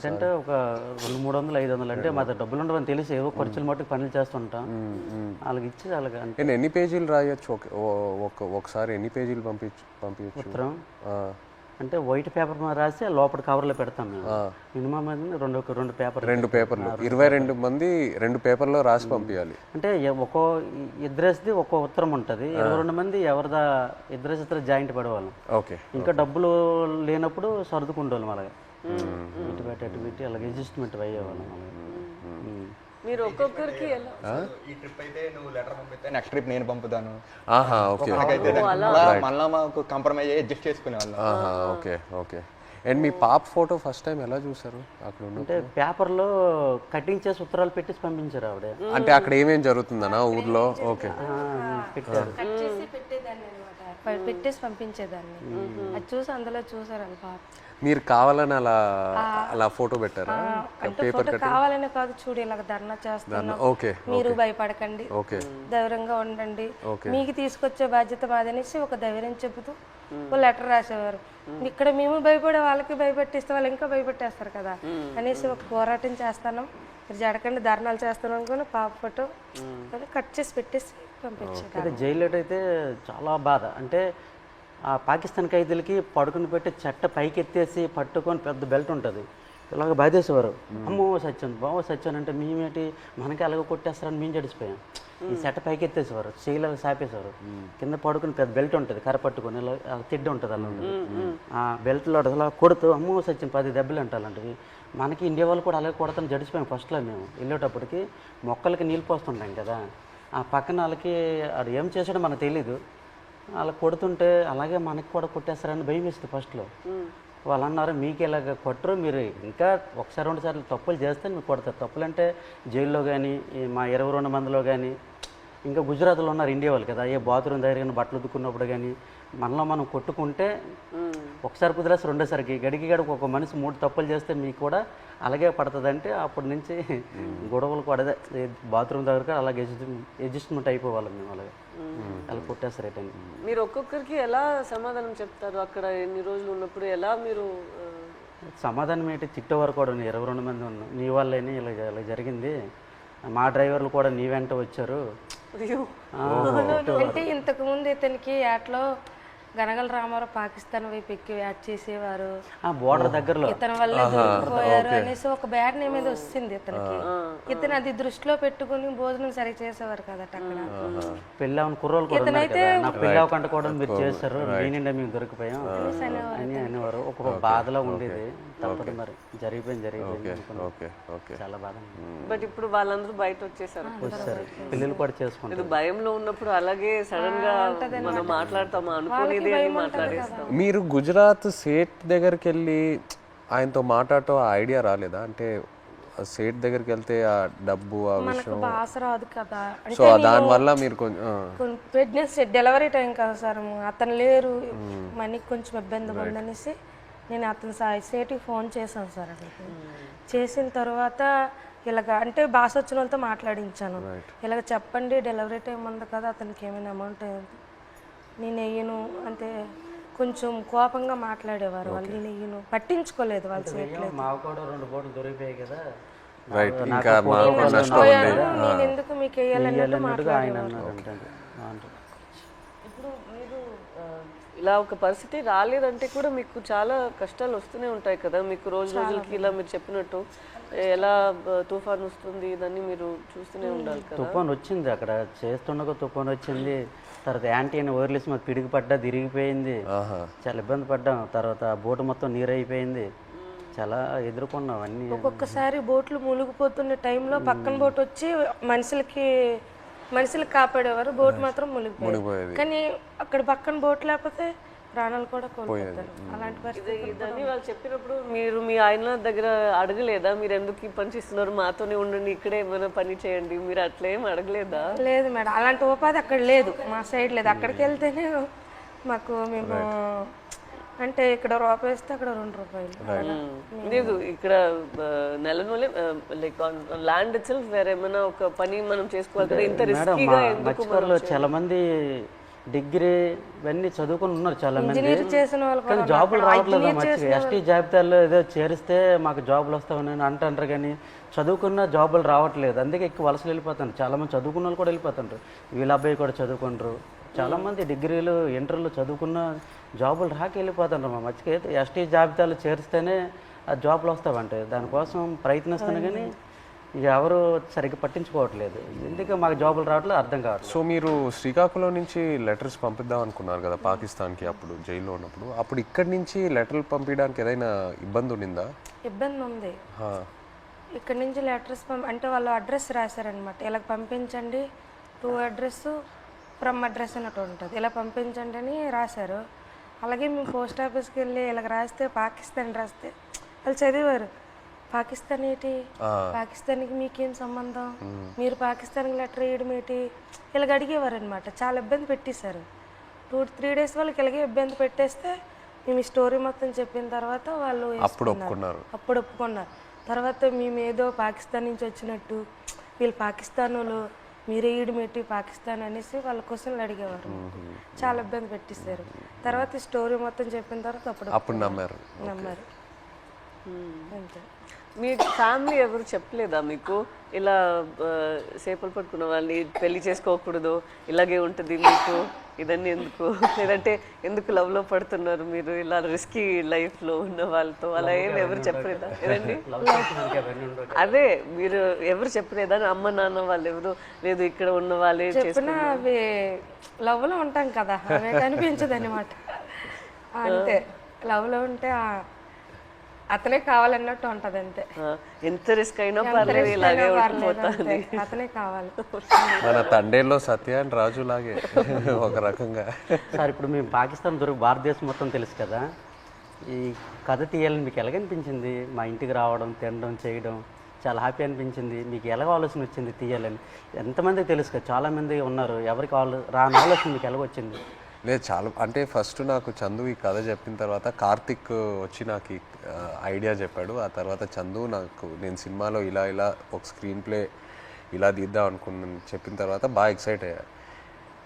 S2: అంటే ఒక 200-300-500 అంటే మా డబ్బులు ఉండవని తెలిసి ఏవో ఖర్చులు మట్టుకు పనులు చేస్తుంటాం. వాళ్ళకి ఇచ్చి వాళ్ళకి అంటే
S1: ఎన్ని పేజీలు రాయొచ్చు ఒకసారి? ఎన్ని పేజీలు పంపించచ్చు
S2: ఉత్తరం? అంటే వైట్ పేపర్ మీద రాసి లోపల కవర్లో పెడతాం మేము. మినిమం రెండు పేపర్లు
S1: 22 మంది 2 పేపర్లో రాసి పంపించాలి.
S2: అంటే ఒక్కో ఇద్దరేసిది ఒక్కో ఉత్తరం ఉంటుంది. 22 మంది ఎవరిదా ఇద్దరు జాయింట్ పడేవాళ్ళం.
S1: ఓకే.
S2: ఇంకా డబ్బులు లేనప్పుడు సర్దుకుంటాం. అలాగే ఇటు పెట్టి అలాగే అడ్జస్ట్మెంట్ అయ్యేవాళ్ళం.
S4: మీరు ఒక్కొక్కరికి
S5: ఈ ట్రిప్ అయితే నువ్వు లెటర్ పంపిస్తే నెక్స్ట్ ట్రిప్ నేను పంపుతాను. మళ్ళీ మాకు కాంప్రమైజ్ అయ్యి అడ్జస్ట్ చేసుకునేవాళ్ళం.
S1: ఓకే. అండ్ మీ పాప ఫోటో ఫస్ట్ టైం ఎలా చూసారు అక్కడ?
S2: అంటే పేపర్లో కటింగ్ చేసి ఉత్తరాలు పెట్టేసి పంపించారు ఆవిడ.
S1: అంటే అక్కడ ఏమేం జరుగుతుందన్నా ఊర్లో? ఓకే.
S2: పెట్టారు,
S3: పెట్టేసి పంపించేదాన్ని. అది చూసి అందులో చూసారు పాప.
S1: మీరు కావాలని అలా ఫోటో పెట్టారా?
S3: అంటే ఫోటో కావాలని కాదు, చూడు ఇలాగ ధర్నా చేస్తున్నాం, మీరు భయపడకండి, ధైర్యంగా ఉండండి, మీకు తీసుకొచ్చే బాధ్యత మాదనేసి ఒక ధైర్యం చెబుతూ ఒక లెటర్ రాసేవారు. ఇక్కడ మేము భయపడే వాళ్ళకి భయపెట్టిస్తే వాళ్ళు ఇంకా భయపెట్టేస్తారు కదా అనేసి ఒక పోరాటం చేస్తాను, మీరు జడకండి ధర్నాలు చేస్తాను అనుకుని పాప ఫోటో కట్ చేసి పెట్టేసి పంపించారు.
S2: జైలు అయితే చాలా బాధ. అంటే ఆ పాకిస్తాన్ ఖైదీలకి పడుకుని పెట్టి చెట్ట పైకి ఎత్తేసి పట్టుకొని పెద్ద బెల్ట్ ఉంటుంది, ఇలాగ బాధేసేవారు. అమ్మో సచ్చాను బావో సచ్చాను అంటే మేమేంటి మనకి అలాగ కొట్టేస్తారని మేము జడిసిపోయాం. ఈ చెట్ట పైకి ఎత్తేసేవారు, చేయలాగా సాపేసేవారు. కింద పడుకుని పెద్ద బెల్ట్ ఉంటుంది, కర్ర పట్టుకొని ఇలా తిడ్డ ఉంటుంది అలా ఉంటుంది. ఆ బెల్ట్లో అలా కొడుతూ అమ్మో సచ్చాను 10 దెబ్బలు అంటే అలాంటివి. మనకి ఇండియా వాళ్ళు కూడా అలాగే కొడతాను జడిసిపోయాం. ఫస్ట్లో మేము వెళ్ళేటప్పటికి మొక్కలకి నీళ్ళు పోస్తుంటాం కదా, ఆ పక్కన వాళ్ళకి అది ఏం చేసాడో మనకు తెలీదు. అలా కొడుతుంటే అలాగే మనకి కూడా కొట్టేస్తారని భయం వేస్తుంది ఫస్ట్లో. వాళ్ళు అన్నారు మీకు ఇలాగ కొట్టరు, మీరు ఇంకా ఒకసారి 2 సార్లు తప్పులు చేస్తే మీకు కొడతారు. తప్పులు అంటే జైల్లో కానీ మా 22 మందిలో కానీ, ఇంకా గుజరాత్లో ఉన్నారు ఇండియా వాళ్ళు కదా, ఏ బాత్రూమ్ దగ్గర బట్టలు ఉతుక్కున్నప్పుడు కానీ మనలో మనం కొట్టుకుంటే ఒకసారి కుదిరేసి రెండోసారికి గడికి ఒక మనిషి 3 తప్పులు చేస్తే మీకు కూడా అలాగే పడుతుంది. అంటే అప్పటి నుంచి గొడవలు కూడా అదే బాత్రూమ్ దగ్గర అలాగే అడ్జస్ట్మెంట్ అయిపోవాలి మేము. అలాగే అలా కొట్టేస్తారు రిటర్న్.
S4: మీరు ఒక్కొక్కరికి ఎలా సమాధానం చెప్తారు అక్కడ ఎన్ని రోజులు ఉన్నప్పుడు? ఎలా మీరు
S2: సమాధానం ఏంటి, తిట్టేవారు కూడా 22 మంది ఉన్నాం, నీ వల్లేని ఇలా ఇలా జరిగింది, మా డ్రైవర్లు కూడా నీ వెంట వచ్చారు.
S3: అంటే ఇంతకు ముందు ఇతనికి యాట్లో గనగల రామారావు పాకిస్తాన్ వైపు ఎక్కి యాడ్ చేసేవారు,
S2: బోర్డర్ దగ్గరలో
S3: ఇతని వల్ల దొరికిపోయారు అనేసి ఒక బ్యాడ్ నేమ్ మీద వచ్చింది ఇతనికి. ఇతను అది దృష్టిలో పెట్టుకుని భోజనం సరిగ్గా చేసేవారు కదా అక్కడ.
S2: పెళ్ళి అవన్న కుర్రోలు కూడా ఉన్నారు కదా, నాకు పెళ్ళి అవ్వకుండా కూడా మీరు చేస్తారు, నేనిండా మేము దొరికిపోయాం అని అనేవారు. ఒక్కొక్క బాధలో ఉండేది. తప్పదు మరి, జరిగిపోయింది చాలా బాధ.
S4: బట్ ఇప్పుడు వాళ్ళందరూ బయట వచ్చేసారు,
S2: పిల్లలు కూడా చేసుకుంటారు.
S4: భయంలో ఉన్నప్పుడు అలాగే సడన్ గా మనం మాట్లాడతామా అనుకునేది అని మాట్లాడేస్తాం.
S1: మీరు గుజరాత్ సేట్ దగ్గరికి వెళ్ళి ఆయనతో మాట్లాడటం ఆ ఐడియా రాలేదా? అంటే సేట్ దగ్గరికి వెళ్తే ఆ డబ్బు ఆ విషయం
S3: భాష రాదు కదా,
S1: సో దానివల్ల మీరు కొంచెం
S3: ప్రెగ్నెన్సీ డెలివరీ టైం కదా సార్, అతను లేరు, మనకి కొంచెం ఇబ్బంది ఉందనేసి నేను అతను సేటికి ఫోన్ చేశాను సార్. అక్కడికి చేసిన తర్వాత ఇలాగ అంటే భాష వచ్చిన వాళ్ళతో మాట్లాడించాను, ఇలాగ చెప్పండి డెలివరీ టైం ఉంది కదా, అతనికి ఏమైనా అమౌంట్ నేను వెయ్యను అంటే కొంచెం కోపంగా మాట్లాడేవారు వాళ్ళు. నేను వెయ్యను, పట్టించుకోలేదు వాళ్ళు.
S2: మాకు కూడా 2 బోట్లు దొరికిపోయాయి కదా,
S3: నేను ఎందుకు మీకు వేయాలన్నట్టు మాట్లాడేవారు.
S4: ఇప్పుడు మీరు ఇలా ఒక పరిస్థితి రాలేదంటే కూడా మీకు చాలా కష్టాలు వస్తూనే ఉంటాయి కదా, మీకు రోజుకి ఇలా మీరు చెప్పినట్టు ఎలా తుఫాన్ వస్తుంది ఇదన్నీ మీరు చూస్తూనే ఉండాలి కదా.
S2: తుఫాన్ వచ్చింది అక్కడ చేస్తుండగా తుఫాన్ వచ్చింది, తర్వాత యాంటీ అని వదిలేసి మాకు పిడికి పడ్డా తిరిగిపోయింది, చాలా ఇబ్బంది పడ్డాం. తర్వాత బోటు మొత్తం నీరు అయిపోయింది, చాలా ఎదుర్కొన్నాం అన్నీ.
S3: ఒక్కొక్కసారి బోట్లు మునిగిపోతున్న టైంలో పక్కన బోట్ వచ్చి మనుషులు కాపాడేవారు, బోట్ మాత్రం మునిగిపోయేది. కానీ అక్కడ పక్కన బోట్ లేకపోతే ప్రాణాలు కూడా కోల్పోతారు. అలాంటి పరిస్థితి
S4: ఇదని వాళ్ళు చెప్పినప్పుడు మీరు మీ ఆయన దగ్గర అడగలేదా, మీరు ఎందుకు ఈ పని చేస్తున్నారు, మాతోనే ఉండండి, ఇక్కడే ఏమైనా పని చేయండి, మీరు అట్లా ఏం అడగలేదా?
S3: లేదు మేడం, అలాంటి ఉపాధి అక్కడ లేదు, మా సైడ్ లేదు. అక్కడికి వెళ్తేనే మాకు మేము అంటే ఇక్కడ రూపాయి వేస్తే అక్కడ 2 రూపాయలు
S4: లేదు. ఇక్కడ నెలనూలే లైక్ ల్యాండ్ ఇట్ సెల్ఫ్ వేరే ఏమైనా ఒక పని మనం చేసుకోవాలి కదా, ఇంత రిస్కీగా ఎందుకు?
S2: చాలా మంది డిగ్రీ ఇవన్నీ చదువుకుని ఉన్నారు చాలా మంది,
S3: చేసిన వాళ్ళు
S2: కానీ జాబులు రావట్లేదు. మంచిగా ఎస్టీ జాబితాలో ఏదో చేరిస్తే మాకు జాబులు వస్తామని అంటారు, కానీ చదువుకున్న జాబులు రావట్లేదు. అందుకే ఎక్కువ వలసలు వెళ్ళిపోతారు. చాలా మంది చదువుకున్న వాళ్ళు కూడా వెళ్ళిపోతుంటారు, వీళ్ళ అబ్బాయి కూడా చదువుకుంటారు. చాలా మంది డిగ్రీలు ఇంటర్లు చదువుకున్న జాబులు రాక వెళ్ళిపోతుంటారు. మా మధ్యకి ఎస్టీ జాబితాలు చేరిస్తేనే ఆ జాబులు వస్తావంటే దానికోసం ప్రయత్నిస్తాను, కానీ ఇక ఎవరు సరిగ్గా పట్టించుకోవట్లేదు. ఎందుకు మాకు జాబులు రావట్లేదు అర్థం కావట్లేదు.
S1: సో మీరు శ్రీకాకుళం నుంచి లెటర్స్ పంపిద్దాం అనుకున్నారు కదా పాకిస్తాన్కి, అప్పుడు జైల్లో ఉన్నప్పుడు. అప్పుడు ఇక్కడి నుంచి లెటర్లు పంపించడానికి ఏదైనా ఇబ్బంది ఉండిందా?
S3: ఇబ్బంది ఉంది. ఇక్కడ నుంచి లెటర్స్ అంటే వాళ్ళు అడ్రస్ రాశారనమాట, ఇలా పంపించండి, టు అడ్రస్ ఫ్రమ్ అడ్రస్ అన్నట్టు ఉంటుంది, ఇలా పంపించండి అని రాశారు. అలాగే మేము పోస్ట్ ఆఫీస్కి వెళ్ళి ఇలాగ రాస్తే పాకిస్తాన్ రాస్తే వాళ్ళు చదివారు, పాకిస్తాన్ ఏంటి, పాకిస్తాన్కి మీకేం సంబంధం, మీరు పాకిస్తాన్కి లెటర్ వేయడం ఏంటి, ఇలాగ అడిగేవారు అనమాట. చాలా ఇబ్బంది పెట్టేశారు. 2-3 డేస్ వాళ్ళకి ఇలాగే ఇబ్బంది పెట్టేస్తే మేము ఈ స్టోరీ మొత్తం చెప్పిన తర్వాత వాళ్ళు అప్పుడు ఒప్పుకున్నారు. తర్వాత మేము ఏదో పాకిస్తాన్ నుంచి వచ్చినట్టు, వీళ్ళు పాకిస్తాన్ వాళ్ళు, మీరే ఈడుమెట్టి పాకిస్తాన్ అనేసి వాళ్ళ క్వశ్చన్లు అడిగేవారు. చాలా ఇబ్బంది పెట్టేశారు. తర్వాత ఈ స్టోరీ మొత్తం చెప్పిన తర్వాత అప్పుడు నమ్మారు. అంతే.
S4: మీ ఫ్యామిలీ ఎవరు చెప్పలేదా మీకు ఇలా చేపలు పట్టుకున్న వాళ్ళని పెళ్లి చేసుకోకూడదు, ఇలాగే ఉంటుంది మీకు, ఇదన్నీ ఎందుకు, లేదంటే ఎందుకు లవ్లో పడుతున్నారు మీరు ఇలా రిస్కీ లైఫ్లో ఉన్న వాళ్ళతో, అలా ఏమి ఎవరు చెప్పలేదా? ఏదండి అదే మీరు ఎవరు చెప్పలేదా? అమ్మ నాన్న వాళ్ళు ఎవరు లేదు, ఇక్కడ ఉన్న వాళ్ళే
S3: చెప్పినా అవి లవ్లో ఉంటాం కదా, అవి కనిపించదు అనమాట. అంతే, లవ్లో ఉంటే అతనే కావాలన్నట్టు ఉంటది అంతే.
S4: ఎంత రిస్క్ అయినా పర్లేదు ఇలాగే ఉండిపోతుంది.
S3: అతనే కావాలి.
S1: మన తండేల్లో సత్య అండ్ రాజు లాగే ఒక రకంగా.
S2: సార్ ఇప్పుడు మేము పాకిస్తాన్ దొరికి భారతదేశం మొత్తం తెలుసు కదా, ఈ కథ తీయాలని మీకు ఎలాగనిపించింది? మా ఇంటికి రావడం, తినడం, చేయడం చాలా హ్యాపీ అనిపించింది. మీకు ఎలాగ ఆలోచన వచ్చింది తీయాలని? ఎంతమందికి తెలుసు కదా, చాలామంది ఉన్నారు, ఎవరికి రాని ఆలోచన మీకు ఎలాగొచ్చింది?
S1: లేదు, చాలా అంటే ఫస్ట్ నాకు చందు ఈ కథ చెప్పిన తర్వాత కార్తిక్ వచ్చి నాకు ఈ ఐడియా చెప్పాడు. ఆ తర్వాత చందు నాకు నేను సినిమాలో ఇలా ఇలా ఒక స్క్రీన్ ప్లే ఇలా తీద్దాం అనుకున్నాను చెప్పిన తర్వాత బాగా ఎక్సైట్ అయ్యా.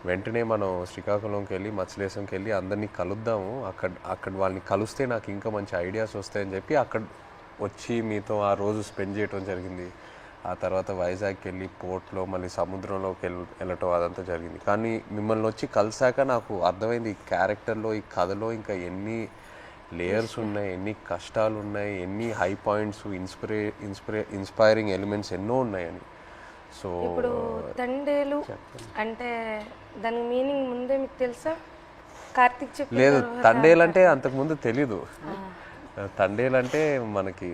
S1: వెంటనే మనం శ్రీకాకుళంకి వెళ్ళి మత్స్యలేశంకి వెళ్ళి అందరినీ కలుద్దాము, అక్కడ వాళ్ళని కలిస్తే నాకు ఇంకా మంచి ఐడియాస్ వస్తాయని చెప్పి అక్కడ వచ్చి మీతో ఆ రోజు స్పెండ్ చేయడం జరిగింది. ఆ తర్వాత వైజాగ్కి వెళ్ళి పోర్ట్లో మళ్ళీ సముద్రంలోకి వెళ్ళటం అదంతా జరిగింది. కానీ మిమ్మల్ని వచ్చి కలిసాక నాకు అర్థమైంది ఈ క్యారెక్టర్లో, ఈ కథలో ఇంకా ఎన్ని లేయర్స్ ఉన్నాయి, ఎన్ని కష్టాలు ఉన్నాయి, ఎన్ని హై పాయింట్స్, ఇన్స్పైరింగ్ ఎలిమెంట్స్ ఎన్నో ఉన్నాయని. సో
S3: ఇప్పుడు తండేలు అంటే దాని మీనింగ్ ముందే మీకు తెలుసా? కార్తిక్ చెప్పి
S1: లేదు, తండేలంటే అంతకుముందు తెలీదు. తండేలంటే మనకి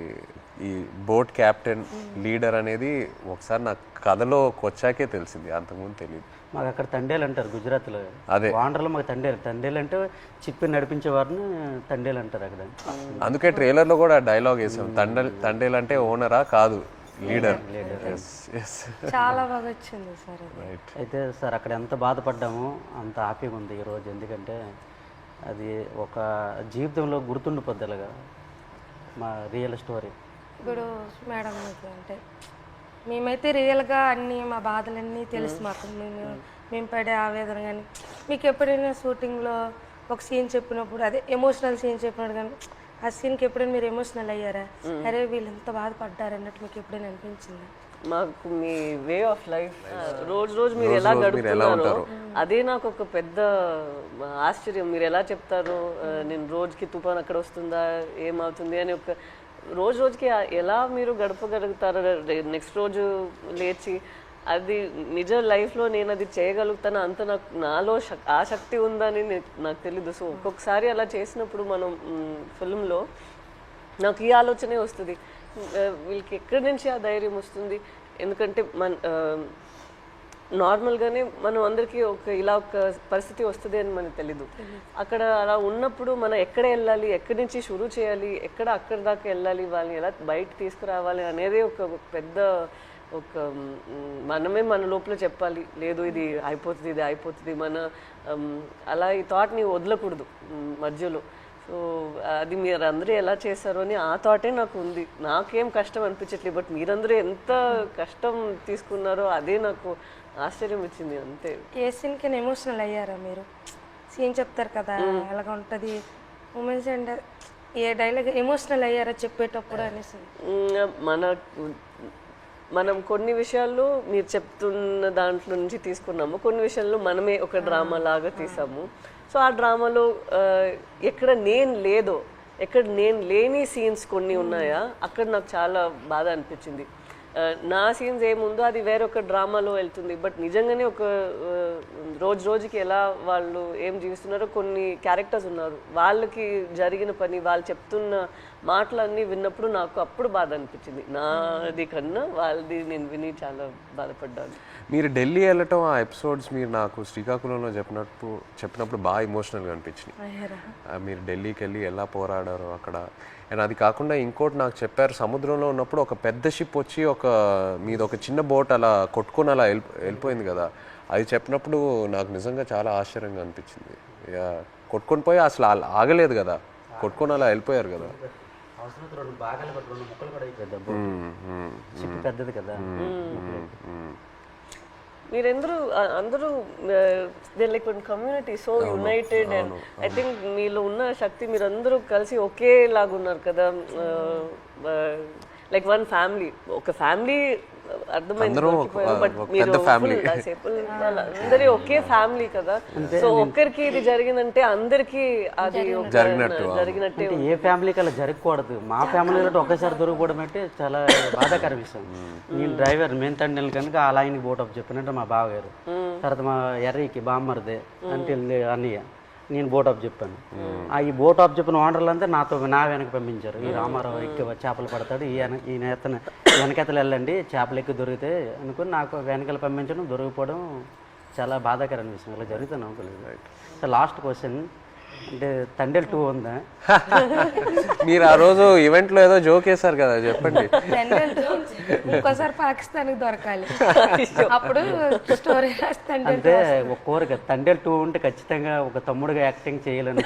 S1: ఈ బోట్ క్యాప్టెన్ లీడర్ అనేది ఒకసారి నాకు కథలోకి వచ్చాకే తెలిసింది, అంతకుముందు తెలియదు.
S2: మాకు అక్కడ తండేలు అంటారు గుజరాత్లో.
S1: అదే
S2: వాండర్లో మాకు తండేలు అంటే చిప్పి నడిపించే వారిని తండేలు అంటారు అక్కడ.
S1: అందుకే ట్రైలర్లో కూడా డైలాగ్ వేసాం, తండేలు అంటే ఓనరా కాదు, లీడర్.
S3: చాలా బాగా వచ్చింది సార్.
S2: అయితే సార్ అక్కడ ఎంత బాధపడ్డామో అంత హ్యాపీగా ఉంది ఈరోజు. ఎందుకంటే అది ఒక జీవితంలో గుర్తుండిపోద్ది అలాగా మా రియల్ స్టోరీ.
S3: ఇప్పుడు మేడం మీకు అంటే మేమైతే రియల్గా అన్నీ మా బాధలన్నీ తెలుసు మాకు. మేము పడే ఆవేదన కానీ మీకు ఎప్పుడైనా షూటింగ్లో ఒక సీన్ చెప్పినప్పుడు, అదే ఎమోషనల్ సీన్ చెప్పినప్పుడు కానీ ఆ సీన్కి ఎప్పుడైనా మీరు ఎమోషనల్ అయ్యారా? అరే వీళ్ళు ఎంత బాధపడ్డారు అన్నట్టు మీకు ఎప్పుడైనా అనిపించిందా?
S4: మాకు మీ వే ఆఫ్ లైఫ్ రోజు రోజు మీరు ఎలా గడుపుతున్నారో అదే నాకు ఒక పెద్ద ఆశ్చర్యం. మీరు ఎలా చెప్తారు, నేను రోజుకి తుఫాన్ అక్కడ వస్తుందా, ఏమవుతుంది అని ఒక రోజు రోజుకి ఎలా మీరు గడపగలుగుతారు? నెక్స్ట్ రోజు లేచి అది నిజ లైఫ్లో నేను అది చేయగలుగుతాను అంత నాలో ఆ శక్తి ఉందని నాకు తెలీదు. సో ఒక్కొక్కసారి అలా చేసినప్పుడు మనం ఫిల్మ్లో నాకు ఈ ఆలోచనే వస్తుంది, వీళ్ళకి ఎక్కడి నుంచి ఆ ధైర్యం వస్తుంది? ఎందుకంటే నార్మల్గానే మనం అందరికీ ఇలా ఒక పరిస్థితి వస్తుంది అని మనకు తెలీదు. అక్కడ అలా ఉన్నప్పుడు మనం ఎక్కడ వెళ్ళాలి, ఎక్కడి నుంచి షురూ చేయాలి, అక్కడి దాకా వెళ్ళాలి, వాళ్ళని ఎలా బయట తీసుకురావాలి అనేది ఒక పెద్ద మనమే మన లోపల చెప్పాలి, లేదు ఇది అయిపోతుంది మన అలా ఈ థాట్ని వదలకూడదు మధ్యలో. సో అది మీరు అందరూ ఎలా చేశారో అని ఆ థాటే నాకు ఉంది. నాకేం కష్టం అనిపించట్లేదు, బట్ మీరందరూ ఎంత కష్టం తీసుకున్నారో అదే నాకు ఆశ్చర్యం ఇచ్చింది అంతే.
S3: ఏ సీన్కి ఎమోషనల్ అయ్యారా మీరు? సీన్ చెప్తారు కదా ఎలాగ ఉంటుంది మూమెంట్స్, అంటే ఏ డైలాగ్ ఎమోషనల్ అయ్యారా చెప్పేటప్పుడు అనేసి?
S4: మనం కొన్ని విషయాల్లో మీరు చెప్తున్న దాంట్లో నుంచి తీసుకున్నాము, కొన్ని విషయాల్లో మనమే ఒక డ్రామా లాగా తీసాము. సో ఆ డ్రామాలో ఎక్కడ నేను లేని సీన్స్ కొన్ని ఉన్నాయా, అక్కడ నాకు చాలా బాధ అనిపించింది. నా సీన్స్ ఏముందో అది వేరొక డ్రామాలో వెళ్తుంది, బట్ నిజంగానే ఒక రోజుకి ఎలా వాళ్ళు ఏం జీవిస్తున్నారో కొన్ని క్యారెక్టర్స్ ఉన్నారు, వాళ్ళకి జరిగిన పని, వాళ్ళు చెప్తున్న మాటలన్నీ విన్నప్పుడు నాకు అప్పుడు బాధ అనిపించింది. నాది కన్నా వాళ్ళది నేను విని చాలా బాధపడ్డాను.
S1: మీరు ఢిల్లీ వెళ్ళటం ఆ ఎపిసోడ్స్ మీరు నాకు శ్రీకాకుళంలో చెప్పినప్పుడు బాగా ఎమోషనల్గా అనిపించినాయి. మీరు ఢిల్లీకి వెళ్ళి ఎలా పోరాడారో అక్కడ. అండ్ అది కాకుండా ఇంకోటి నాకు చెప్పారు, సముద్రంలో ఉన్నప్పుడు ఒక పెద్ద షిప్ వచ్చి మీది ఒక చిన్న బోట్ అలా కొట్టుకొని అలా వెళ్ళిపోయింది కదా, అది చెప్పినప్పుడు నాకు నిజంగా చాలా ఆశ్చర్యంగా అనిపించింది. కొట్టుకొని పోయి అసలు ఆగలేదు కదా, కొట్టుకొని అలా వెళ్ళిపోయారు కదా.
S2: పెద్దది కదా.
S4: మీరందరూ అందరూ like one community, so United. And I think మీలో ఉన్న శక్తి మీరందరూ కలిసి ఒకేలాగా ఉన్నారు కదా, లైక్ వన్ ఫ్యామిలీ. ఒక ఫ్యామిలీ అర్థమైంది, బట్ మీరు అందరి ఒకే ఫ్యామిలీ కదా. సో ఒక్కరికి ఇది జరిగిందంటే అందరికి అది జరిగినట్టే.
S2: ఏ ఫ్యామిలీకి అలా జరగకూడదు. మా ఫ్యామిలీలో ఒకేసారి దొరికిపోవడం అంటే చాలా బాధాకర విషయం. నేను డ్రైవర్ మెయిన్ తండ్రి కనుక ఆ లైన్కి బోట్ అప్ చెప్పినట్టు మా బావగారు, తర్వాత మా ఎర్రీకి బామ్మర్దే అంటే అన్నయ్య, నేను బోట్ ఆఫ్ చెప్పాను. ఈ బోట్ ఆఫ్ చెప్పిన ఓనర్లు అంతా నా వెనక పంపించారు. ఈ రామారావు ఎక్కి చేపలు పడతాడు, ఈ నేతను వెనకెతలు వెళ్ళండి చేపలు ఎక్కి దొరికితే అనుకుని నాకు వెనకాల పంపించడం, దొరికిపోవడం చాలా బాధాకరమైన విషయం. ఇలా జరుగుతుంది అనుకోలేదు. లాస్ట్ క్వశ్చన్ అంటే తండేల్ 2 ఉందా?
S1: మీరు ఆ రోజు ఈవెంట్లో ఏదో జోక్ వేశారు కదా, చెప్పండి.
S3: ఇంకోసారి పాకిస్తాన్కి దొరకాలి, అప్పుడు స్టోరీ
S2: అంటే ఒక కోరిక తండేల్ 2 ఉంటే ఖచ్చితంగా ఒక తమ్ముడుగా యాక్టింగ్ చేయాలని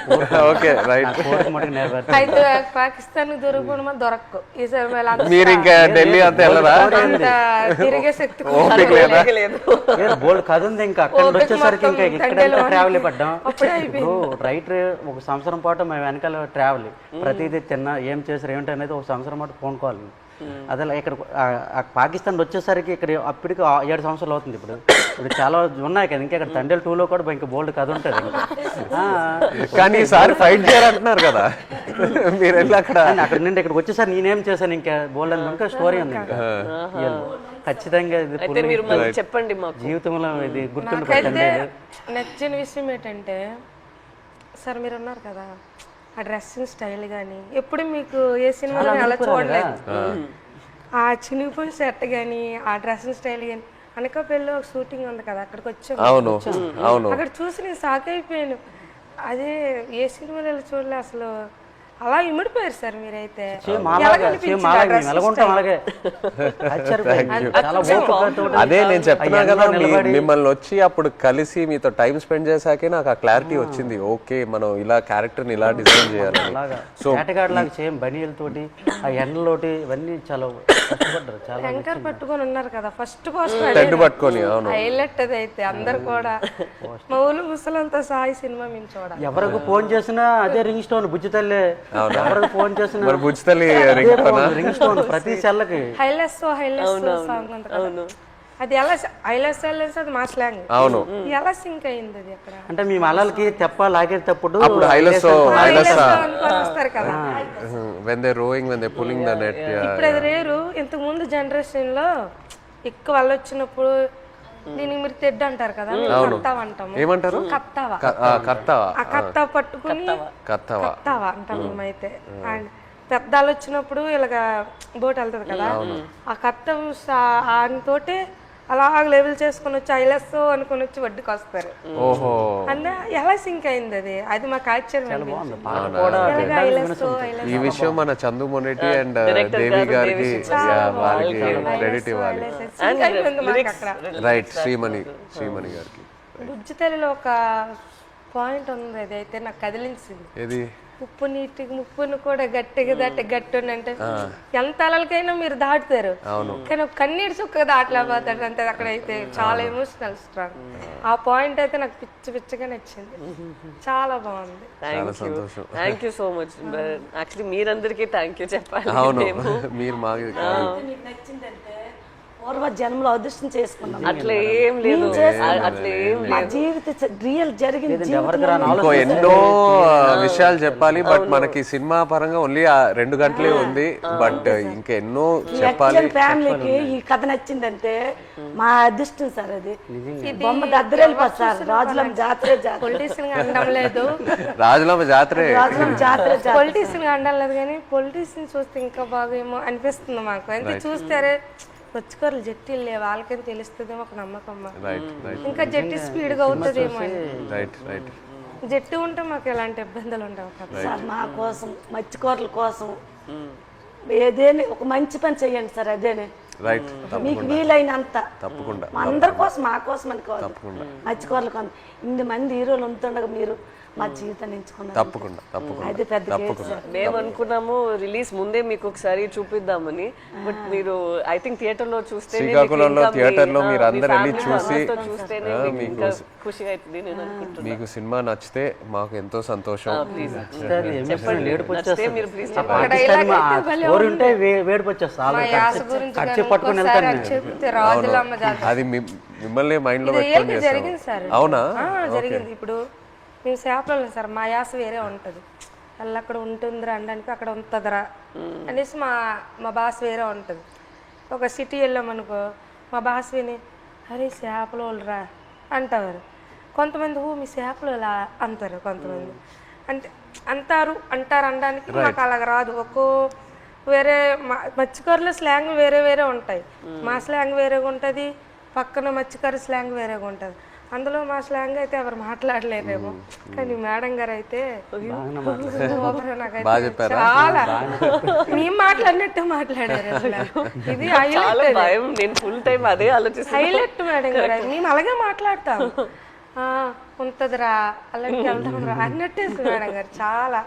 S1: ఓకే రైట్.
S2: కోరిక మటుకు నెరవేర్చాలి.
S3: అయితే పాకిస్తాన్ దొరకడం దొరకవు ఈసారి.
S1: మీరు ఇంకా ఢిల్లీ అంతా వెళ్ళరా?
S3: అంత తిరిగే శక్తి
S2: బోల్డ్ కథ ఉంది. ఇంకా అక్కడ వచ్చేసరికి ఇంకా ఇక్కడ ట్రావెల్ పడ్డాం. రైట్ ఒక సంవత్సరం పాటు మేము వెనకాల ట్రావెల్, ప్రతిదీ తిన్నా ఏం చేశారు ఏమిటి అనేది ఒక సంవత్సరం పాటు ఫోన్ కాల్. అదే ఇక్కడ పాకిస్తాన్ వచ్చేసరికి ఇక్కడ అప్పటికి 7 సంవత్సరాలు అవుతుంది. ఇప్పుడు చాలా ఉన్నాయి కదా, ఇంకా ఇక్కడ తండేల్ 2లో కూడా ఇంకా బోల్డ్ కథ ఉంటుంది.
S1: కానీ ఈసారి ఫైట్ చేయాలంటున్నారు కదా మీరు వెళ్ళి అక్కడ
S2: నుండి ఇక్కడికి వచ్చేసరికి నేనేం చేశాను ఇంకా బోల్డ్ అని ఇంకా స్టోరీ ఉంది. ఇంకా ఖచ్చితంగా ఇది
S4: చెప్పండి మాకు.
S2: జీవితంలో ఇది గుర్తుండిపోతుంది.
S3: నచ్చిన విషయం ఏంటంటే సార్ మీరు ఉన్నారు కదా, ఆ డ్రెస్సింగ్ స్టైల్ కానీ ఎప్పుడు మీకు ఏ సినిమాలో అలా చూడలేదు. ఆ చినిగిపోయిన షర్ట్ కానీ ఆ డ్రెస్సింగ్ స్టైల్ కానీ అనకాపల్లిలో ఒక షూటింగ్ ఉంది కదా, అక్కడికి వచ్చాము. అక్కడ చూసి నేను షాక్ అయిపోయాను. అదే ఏ సినిమాలో చూడలే అసలు. అలా ఇమిడిపోయారు సార్ మీరైతే.
S1: అదే నేను చెప్తున్నా కదా, మిమ్మల్ని వచ్చి అప్పుడు కలిసి మీతో టైం స్పెండ్ చేశాకే నాకు ఆ క్లారిటీ వచ్చింది. ఓకే మనం ఇలా క్యారెక్టర్ని ఇలా డిజైన్ చేయాలి.
S2: సో లాగా సేమ్ బనీలతోటి ఆ ఎండలోటి ఇవన్నీ చాలా కష్టపడ్డారు. చాలా
S3: యాంకర్ పట్టుకొని ఉన్నారు కదా ఫస్ట్ కోసం
S1: పట్టుకొని
S3: హైలైట్ అది అయితే అందరు కూడా మా ఊళ్ళు ముసలంతా సాయి సినిమా మేము చూడాలి.
S2: ఎవరికి ఫోన్ చేసినా అదే రింగ్ స్టోన్ బుజ్జి తల్లే. ఎవరికి ఫోన్ చేసినా రింగ్ స్టోన్ ప్రతి సెల్లకి
S3: హైలెస్ సాంగ్ అంత కదా. అది ఎలా హైలెస్ అది మా స్లాంగ్.
S1: అవును,
S3: ఎలా సింక్ అయింది అది అక్కడ
S2: అంటే మీ మలలకి తెప్ప లాగేటప్పుడు
S3: వస్తారు కదా
S1: when they rowing when they pulling the net.
S3: ఇప్పుడు అది రేరు. ఇంతకు ముందు జనరేషన్ లో ఎక్కువ వాళ్ళు వచ్చినప్పుడు దీనికి మీరు తెడ్డు అంటారు కదా, కత్తావా అంటాము.
S1: ఏమంటారు?
S3: కత్తావా. ఆ కత్తా పట్టుకుని కత్తావా అంటాం మేమైతే. అండ్ పెద్దాలు వచ్చినప్పుడు ఇలాగా బోట్ వెళ్తుంది కదా, ఆ కత్తం ఆయనతోటి అలా లెవెల్ చేసుకుని వచ్చి ఐలెస్ అనుకుని వచ్చి వడ్డీకి వస్తారు. అంటే ఎలా సింక్ అయింది అది, అది మాకు ఆశ్చర్యం.
S1: ఈ విషయం మన చందు మొనెటి అండ్ దేవి గారికి వాళ్ళకి క్రెడిట్ ఇవ్వాలి. రైట్, శ్రీమణి గారికి.
S3: బుజ్జితల్లిలో ఒక పాయింట్ ఉంది, అది అయితే నాకు కదిలించింది.
S1: ఏది?
S3: ఉప్పు నీటికి ముప్పును కూడా గట్టిగా దాటి గట్టి అంటే ఎంత అలలకైనా మీరు దాటుతారు, కానీ ఒక కన్నీటి చుక్క దాటలేకపోతాడు అంతే. అక్కడైతే చాలా ఎమోషనల్ స్ట్రాంగ్. ఆ పాయింట్ అయితే నాకు పిచ్చిగా నచ్చింది, చాలా బాగుంది.
S4: Thank you so much. Actually మీరందరికీ థ్యాంక్ యూ చెప్పాలి.
S1: మీరు మాకు
S6: పూర్వ జన్మలో అదృష్టం చేసుకున్నాం.
S4: అట్లా ఏం లేదు, అట్లా ఏం లేదు.
S6: జీవిత రియల్ జరిగింది.
S1: ఇంకో ఎన్నో విషయాలు చెప్పాలి, బట్ మనకి సినిమా పరంగా ఓన్లీ 2 గంటలే ఉంది. బట్ ఇంకా ఎన్నో చెప్పాలి.
S6: ఫ్యామిలీకి ఈ కథ నచ్చిందంటే మా అదృష్టం సార్. అది బొమ్మ దద్దరెళ్ళిపోతుంది సార్. రాజులమ్మ జాతరే
S3: పొలిటీషియన్ అనడం లేదు,
S1: రాజులమ్మ జాతరే
S3: పొలిటీషియన్ అనడం లేదు, కానీ పొలిటీషియన్ చూస్తే ఇంకా బాగా ఏమో అనిపిస్తుంది మాకు. అంటే చూస్తారే వచ్చుకోరు జట్టీలు లేవు, వాళ్ళకేం తెలుస్తుందేమో ఒక నమ్మకం. ఇంకా జట్టి స్పీడ్ గా అవుతుందేమో. జట్టు ఉంటే మాకు ఎలాంటి ఇబ్బందులు ఉండవు
S6: సార్. మా కోసం మత్స్యకారుల కోసం ఏదేని ఒక మంచి పని చెయ్యండి సార్. అదేనే మీకు వీలైనంత
S1: తప్పకుండా
S6: అందరి కోసం, మా కోసం అని కాదు, మత్స్యకారుల కోసం. 8 మంది హీరోలు ఉంటుండగా మీరు మా జీవితాన్ని ఎంచుకున్నారు.
S1: తప్పకుండా
S6: అది పెద్ద కేసు.
S4: మేము అనుకున్నాము రిలీజ్ ముందే మీకు ఒకసారి చూపిద్దామని, బట్ మీరు ఐ థింక్ థియేటర్ లో చూస్తే
S1: శ్రీకాకుళంలో థియేటర్ లో మీరు అందరు వెళ్ళి చూసి
S4: ఖుషిగా అవుతుంది నేను అనుకుంటున్నాను.
S1: మీకు సినిమా నచ్చితే మాకు ఎంతో సంతోషం. అది మిమ్మల్ని మైండ్ లో పెట్టుకొని చేస్తాం. అవునా?
S3: జరిగింది. ఇప్పుడు మేము చేపలు సార్, మా యాస వేరే ఉంటుంది. వాళ్ళు అక్కడ ఉంటుందిరా అనడానికి అక్కడ ఉంటుందిరా అనేసి మా భాష వేరే ఉంటుంది. ఒక సిటీ వెళ్ళామనుకో మా భాష విని అరే చేపలు వాళ్ళరా అంటారు. కొంతమంది మీ చేపలు ఇలా అంటారు, కొంతమంది అంటే అంటారు అనడానికి నాకు అలాగ రాదు. వేరే మత్స్యకారుల స్లాంగ్ వేరే వేరే ఉంటాయి. మా స్లాంగ్ వేరేగా ఉంటుంది, పక్కన మత్స్యకారు స్లాంగ్ వేరేగా ఉంటుంది. అందులో మా స్లాంగ్ అయితే ఎవరు మాట్లాడలేరేమో, కానీ మేడం గారు అయితే నాకైతే చాలా మేము మాట్లాడినట్టు మాట్లాడారు అసలు. ఇది
S4: చాలా భయం, నేను ఫుల్ టైం అదే ఆలోచిస్తాను.
S3: హైలైట్ మేడం గారు, మేము అలాగే మాట్లాడతాం. ఉంటదిరా అలాంటి వెళ్దాం రా అన్నట్టే మేడం గారు. చాలా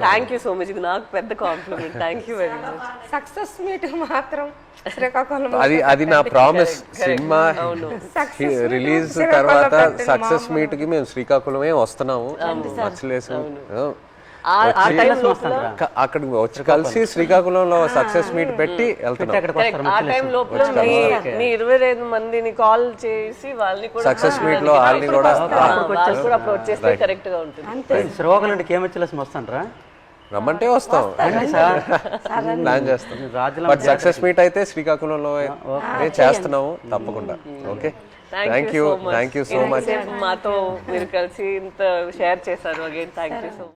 S4: థ్యాంక్ యూ సో మచ్. ఇది నాకు పెద్ద compliment. Thank you very much.
S3: Success meet మాత్రం శ్రీకాకుళం
S1: అది నా ప్రామిస్. సినిమా రిలీజ్ తర్వాత సక్సెస్ మీట్ కి మేము శ్రీకాకుళమే వస్తున్నాము. మచ్చలేసు అక్కడికి వచ్చి కలిసి శ్రీకాకుళంలో సక్సెస్ మీట్ పెట్టి వెళ్తున్నాం.
S4: ఆ టైం లోపల మీ 25 మందిని కాల్ చేసి వాళ్ళని కూడా
S1: సక్సెస్ మీట్ లో వాళ్ళని కూడా
S4: అప్రోచ్ చేస్తే కరెక్ట్ గా ఉంటుంది.
S2: శ్రీకాకుళం అంటే కేమచ్చలేసి వస్తానరా,
S1: రమ్మంటే వస్తాం, ప్లాన్ చేస్తాం. బట్ సక్సెస్ మీట్ అయితే శ్రీకాకుళంలో చేస్తున్నాము తప్పకుండా. Okay, thank you so much.
S4: మాతో మీరు కలిసి ఇంత షేర్ చేశారు. Again thank you so much.